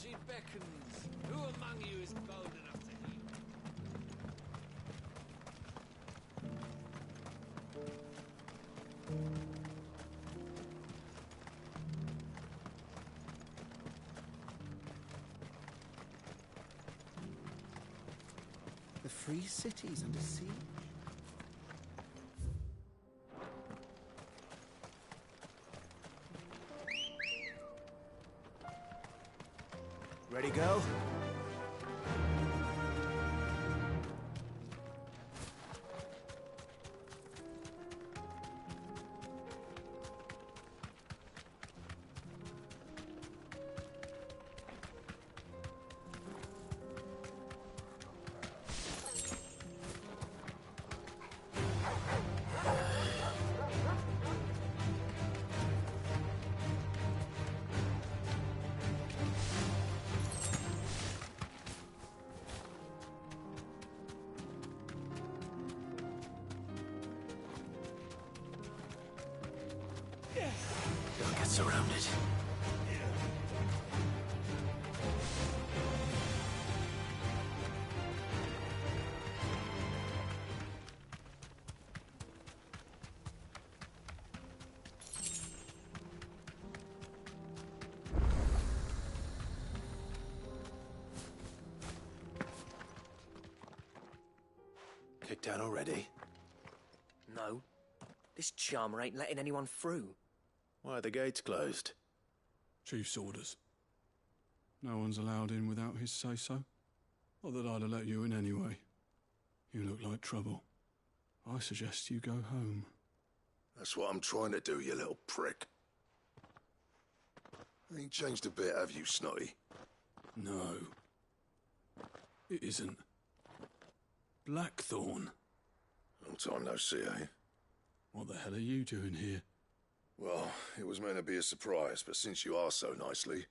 Opportunity beckons. Who among you is bold enough to heal? The free city's under siege. Ready, girl? Don't get surrounded. Kicked out already? No. This charmer ain't letting anyone through. Why are the gates closed? Chief's orders. No one's allowed in without his say-so. Not that I'd have let you in anyway. You look like trouble. I suggest you go home. That's what I'm trying to do, you little prick. Ain't changed a bit, have you, Snotty? No. It isn't. Blackthorn. Long time no see, eh? What the hell are you doing here? Well, it was meant to be a surprise, but since you are so nicely,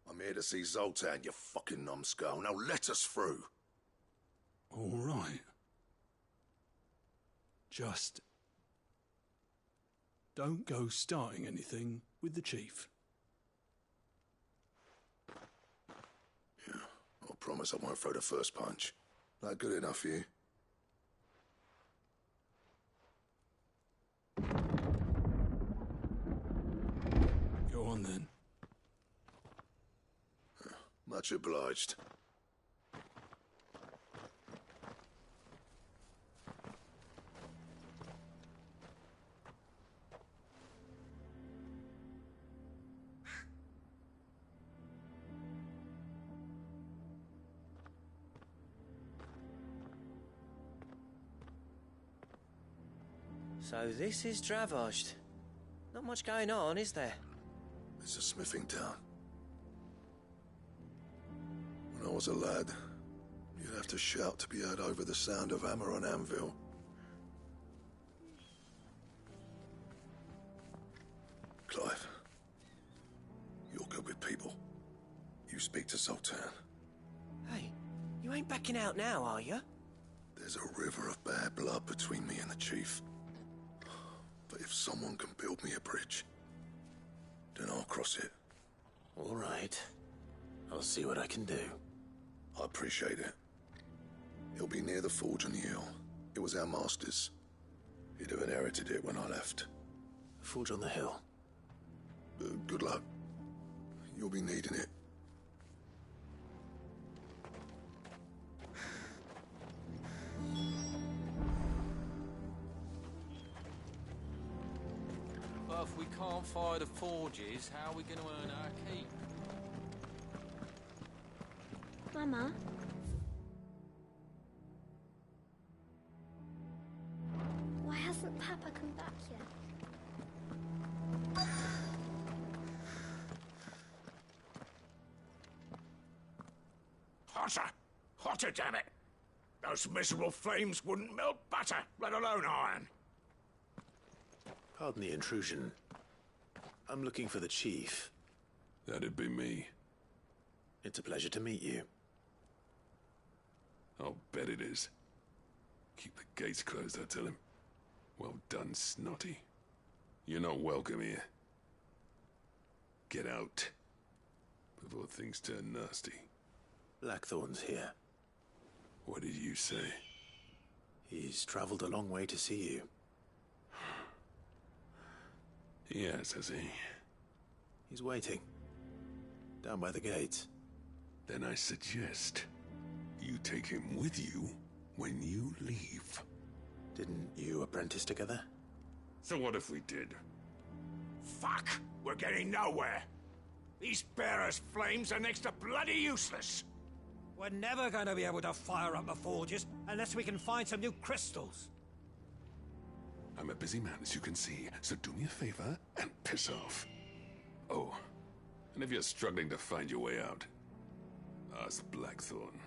I'm here to see Zoltan, you fucking numbskull. Now let us through. All right. Just don't go starting anything with the chief. Yeah, I promise I won't throw the first punch. That good enough for you? Go on then. Much obliged. So this is Dravosht. Not much going on, is there? It's a smithing town. When I was a lad, you'd have to shout to be heard over the sound of hammer on anvil. Clive, you're good with people. You speak to Sultan. Hey, you ain't backing out now, are you? There's a river of bad blood between me and the chief. But if someone can build me a bridge, then I'll cross it. All right. I'll see what I can do. I appreciate it. It'll be near the forge on the hill. It was our master's. He'd have inherited it when I left. Forge on the hill. Good luck. You'll be needing it. But if we can't fire the forges, how are we going to earn our keep? Mama? Why hasn't Papa come back yet? Hotter! Hotter, damn it! Those miserable flames wouldn't melt butter, let alone iron. Pardon the intrusion. I'm looking for the chief. That'd be me. It's a pleasure to meet you. I'll bet it is. Keep the gates closed, I tell him. Well done, Snotty. You're not welcome here. Get out. Before things turn nasty. Blackthorn's here. What did you say? He's traveled a long way to see you. Yes, has he? He's waiting. Down by the gates. Then I suggest you take him with you when you leave. Didn't you apprentice together? So what if we did? Fuck! We're getting nowhere! These bearers' flames are next to bloody useless. We're never going to be able to fire up the forges unless we can find some new crystals. I'm a busy man, as you can see, so do me a favor and piss off. Oh, and if you're struggling to find your way out, ask Blackthorn.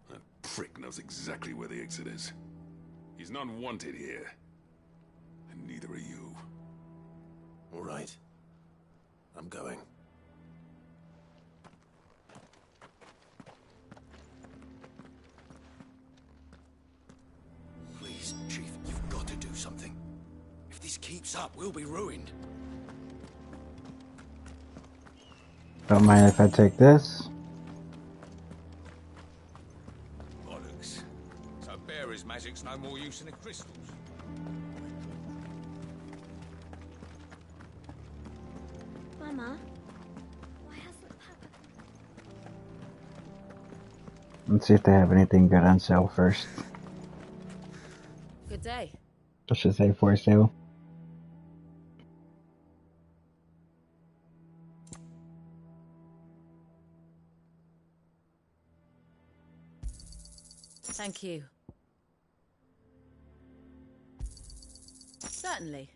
That prick knows exactly where the exit is. He's not wanted here. And neither are you. All right. I'm going. Please, Chief, you've got to do something. If this keeps up, we'll be ruined. Don't mind if I take this. Bollocks. So bearer's magic's no more use than the crystals. Mama, why hasn't Papa... Let's see if they have anything good on sale first. Good day. I should say for sale. Thank you. Certainly.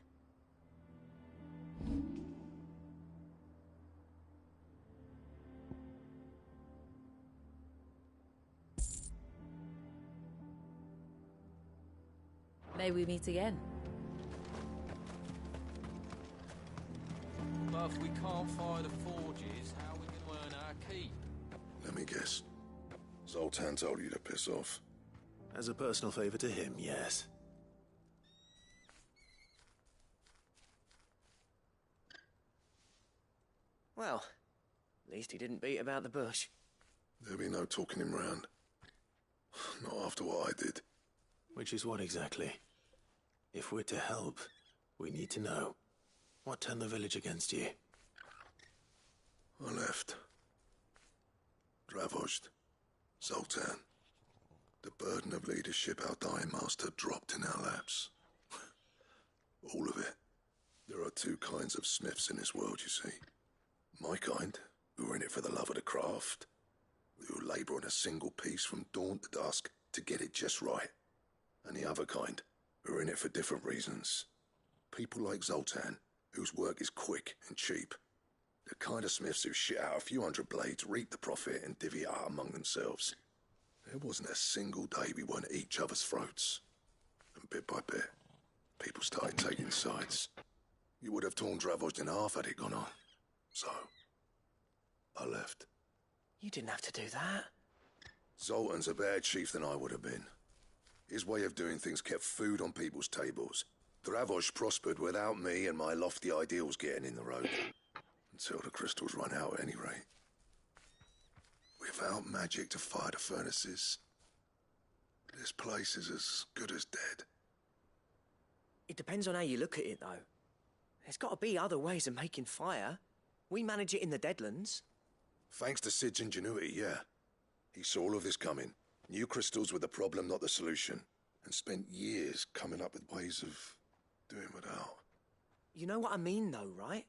May we meet again? But if we can't fire the forges, how are we going to earn our keep? Let me guess. Zoltan told you to piss off. As a personal favor to him, yes. Well, at least he didn't beat about the bush. There'll be no talking him round. Not after what I did. Which is what exactly? If we're to help, we need to know. What turned the village against you? I left. Dravozd. Zoltan. The burden of leadership our dying master dropped in our laps. All of it. There are two kinds of smiths in this world, you see. My kind, who are in it for the love of the craft, who labour on a single piece from dawn to dusk to get it just right. And the other kind, who are in it for different reasons. People like Zoltan, whose work is quick and cheap. The kind of smiths who shit out a few hundred blades, reap the profit, and divvy it out among themselves. There wasn't a single day we weren't at each other's throats. And bit by bit, people started taking sides. You would have torn Dravozd in half had it gone on. So, I left. You didn't have to do that. Zoltan's a better chief than I would have been. His way of doing things kept food on people's tables. Dravozd prospered without me and my lofty ideals getting in the road. Until the crystals run out at any rate. Without magic to fire the furnaces, this place is as good as dead. It depends on how you look at it, though. There's got to be other ways of making fire. We manage it in the Deadlands. Thanks to Sid's ingenuity, yeah. He saw all of this coming. Knew crystals were the problem, not the solution. And spent years coming up with ways of doing without. You know what I mean, though, right?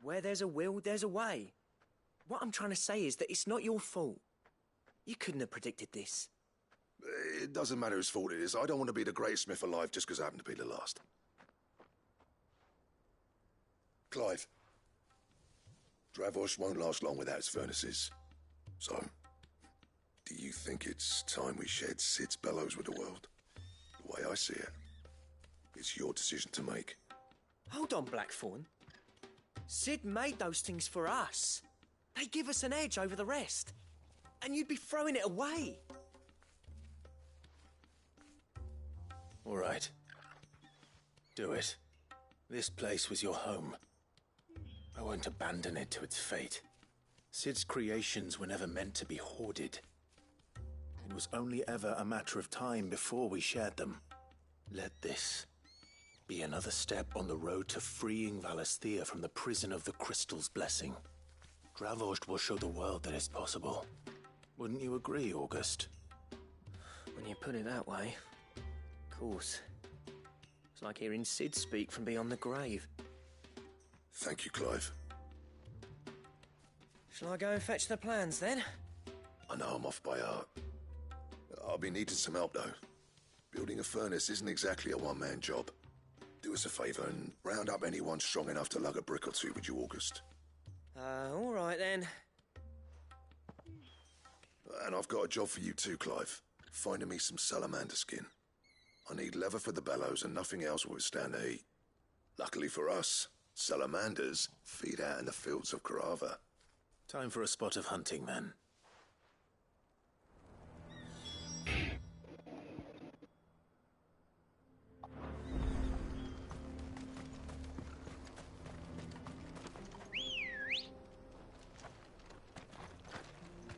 Where there's a will, there's a way. What I'm trying to say is that it's not your fault. You couldn't have predicted this. It doesn't matter whose fault it is. I don't want to be the greatest smith alive just because I happen to be the last. Clive. Dravozd won't last long without its furnaces. So, do you think it's time we shed Sid's bellows with the world? The way I see it, it's your decision to make. Hold on, Blackthorn. Sid made those things for us. They give us an edge over the rest. And you'd be throwing it away. All right. Do it. This place was your home. I won't abandon it to its fate. Sid's creations were never meant to be hoarded. It was only ever a matter of time before we shared them. Let this be another step on the road to freeing Valisthea from the prison of the Crystal's blessing. Dravozd will show the world that it's possible. Wouldn't you agree, August? When you put it that way, of course. It's like hearing Sid speak from beyond the grave. Thank you, Clive. Shall I go and fetch the plans then? I know I'm off by heart. I'll be needing some help though. Building a furnace isn't exactly a one-man job. Do us a favour and round up anyone strong enough to lug a brick or two with you, August. All right then. And I've got a job for you too, Clive. Finding me some salamander skin. I need leather for the bellows and nothing else will withstand the heat. Luckily for us, salamanders feed out in the fields of Carava. Time for a spot of hunting, then.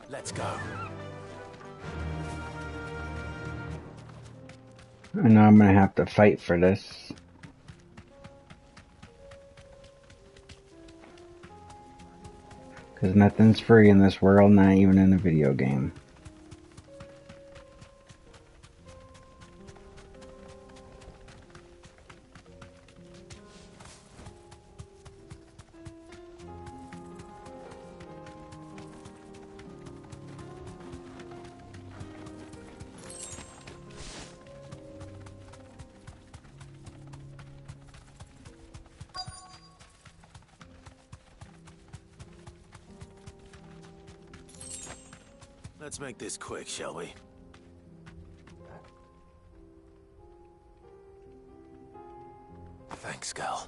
Let's go. I know I'm gonna have to fight for this. Because nothing's free in this world, not even in a video game. Let's make this quick, shall we? Thanks, Gal.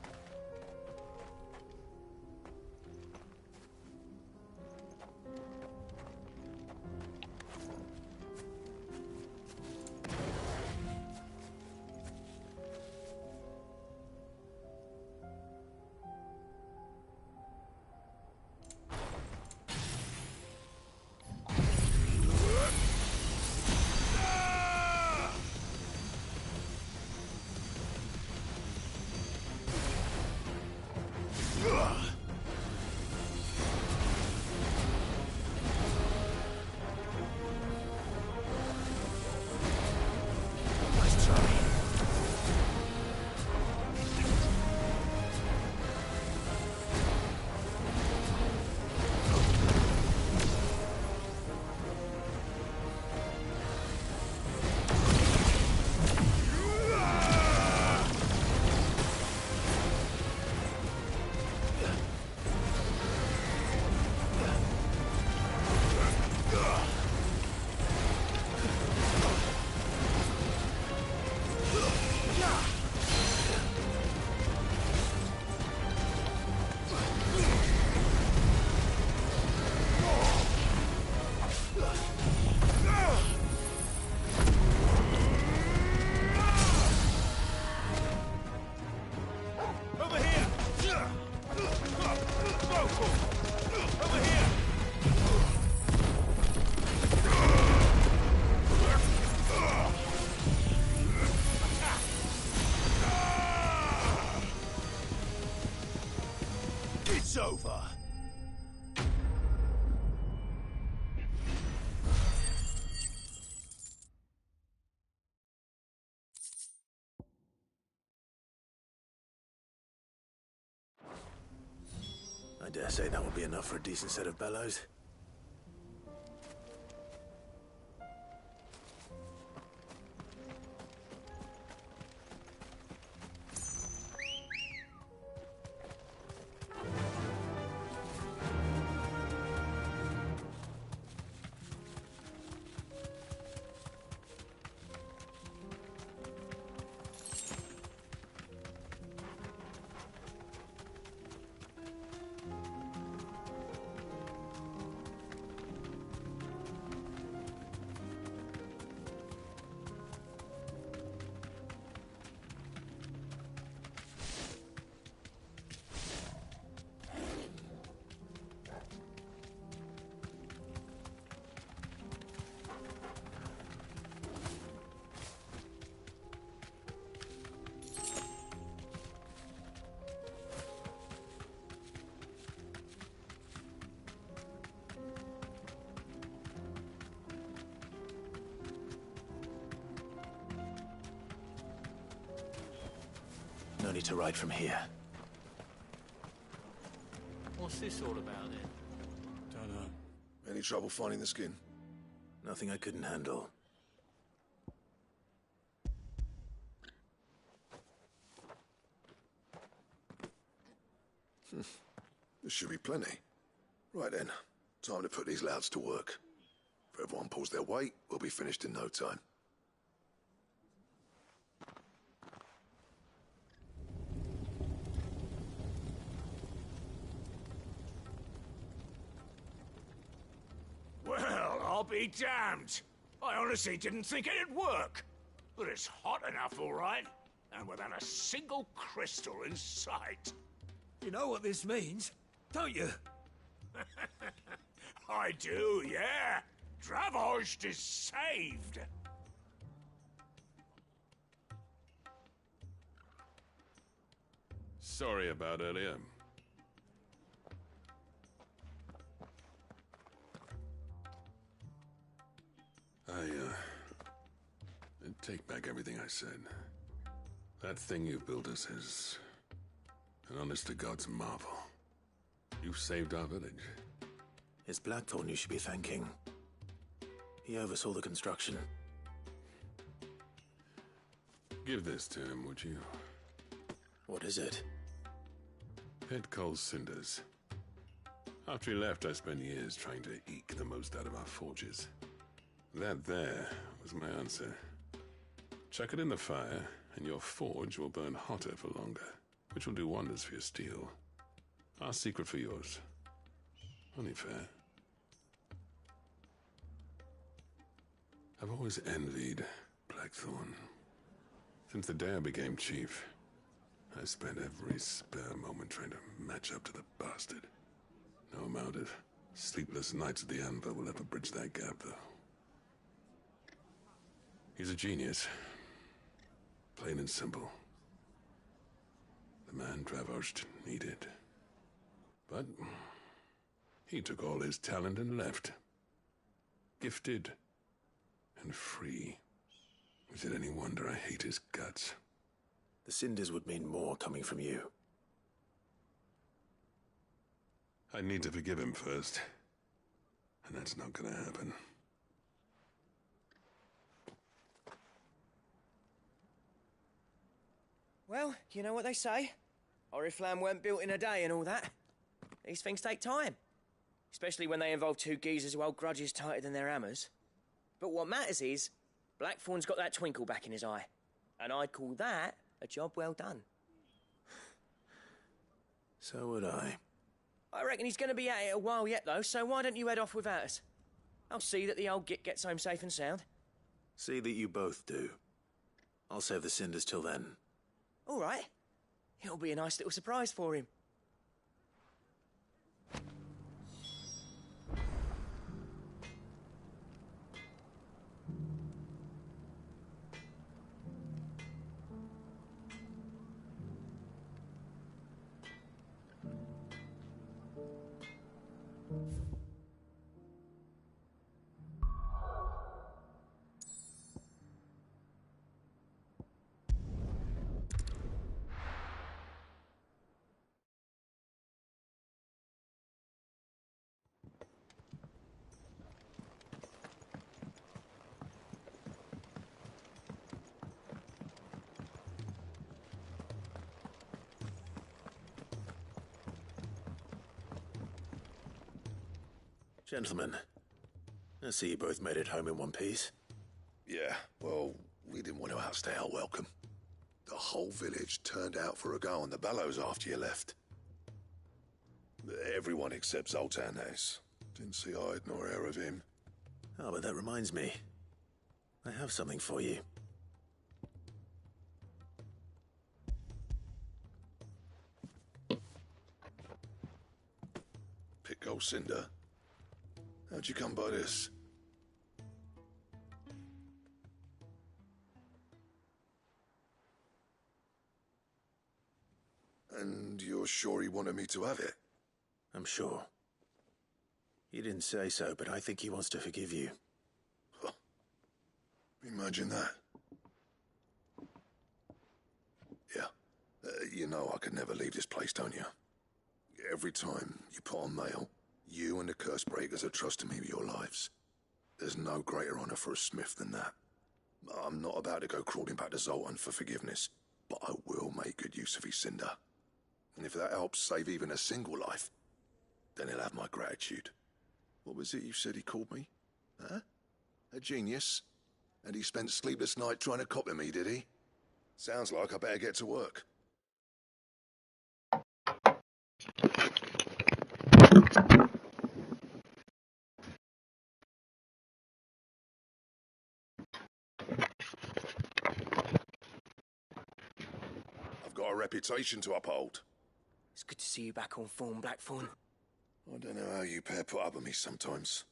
It's over. I dare say that will be enough for a decent set of bellows. No need to ride from here. What's this all about then? Don't Any trouble finding the skin? Nothing I couldn't handle. There should be plenty. Right then, time to put these louds to work. If everyone pulls their weight, we'll be finished in no time. Well, I'll be damned. I honestly didn't think it'd work. But it's hot enough, all right. And without a single crystal in sight. You know what this means, don't you? I do, yeah. Dravost is saved. Sorry about earlier. I take back everything I said. That thing you built us is an honest-to-God's marvel. You saved our village. It's Blackthorn you should be thanking. He oversaw the construction. Give this to him, would you? What is it? Pit coal cinders. After he left, I spent years trying to eke the most out of our forges. That there was my answer. Chuck it in the fire, and your forge will burn hotter for longer, which will do wonders for your steel. Our secret for yours. Only fair. I've always envied Blackthorn. Since the day I became chief, I spent every spare moment trying to match up to the bastard. No amount of sleepless nights at the Anvil will ever bridge that gap, though. He's a genius. Plain and simple. The man Dravost needed. But he took all his talent and left. Gifted and free. Is it any wonder I hate his guts? The cinders would mean more coming from you. I need to forgive him first. And that's not gonna happen. Well, you know what they say. Oriflamme weren't built in a day and all that. These things take time. Especially when they involve two geezers who hold grudges tighter than their hammers. But what matters is, Blackthorn's got that twinkle back in his eye. And I'd call that a job well done. So would I. I reckon he's going to be at it a while yet, though, so why don't you head off without us? I'll see that the old git gets home safe and sound. See that you both do. I'll save the cinders till then. All right. It'll be a nice little surprise for him. Gentlemen, I see you both made it home in one piece. Yeah, well, we didn't want to outstay our welcome. The whole village turned out for a go on the bellows after you left. Everyone except Zoltan has. Didn't see hide nor hair of him. Oh, but that reminds me. I have something for you. Pico Cinder. How'd you come by this? And you're sure he wanted me to have it? I'm sure. He didn't say so, but I think he wants to forgive you. Huh. Imagine that. Yeah. You know I could never leave this place, don't you? Every time you put on mail, You and the Cursebreakers are trusting me with your lives. There's no greater honor for a smith than that. I'm not about to go crawling back to Zoltan for forgiveness, but I will make good use of his cinder. And if that helps save even a single life, then he'll have my gratitude. What was it you said he called me? Huh? A genius? And he spent sleepless night trying to copy me, did he? Sounds like I better get to work. I've got a reputation to uphold. It's good to see you back on form, Blackthorn. I don't know how you pair put up with me sometimes,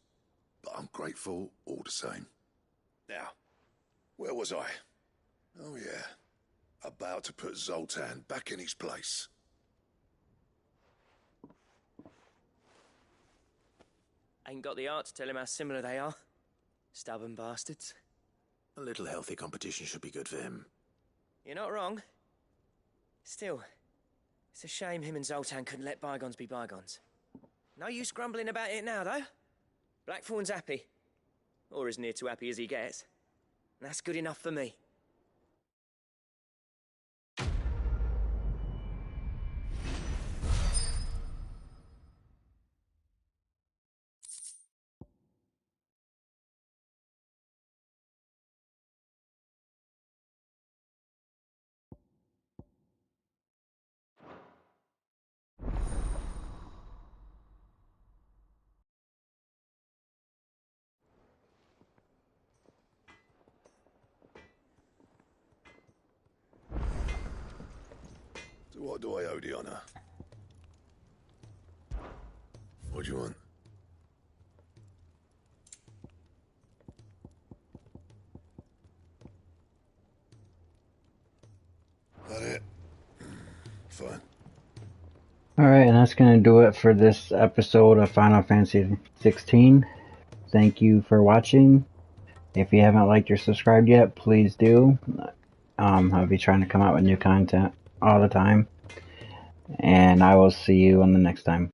but I'm grateful all the same. Now, where was I? Oh yeah, about to put Zoltan back in his place. Ain't got the heart to tell him how similar they are. Stubborn bastards. A little healthy competition should be good for him. You're not wrong. Still, it's a shame him and Zoltan couldn't let bygones be bygones. No use grumbling about it now, though. Blackthorn's happy. Or as near to happy as he gets. And that's good enough for me. To what do I owe the honor? What do you want? That it? Fine. Alright, and that's going to do it for this episode of Final Fantasy 16. Thank you for watching. If you haven't liked or subscribed yet, please do. I'll be trying to come out with new content all the time. And I will see you on the next time.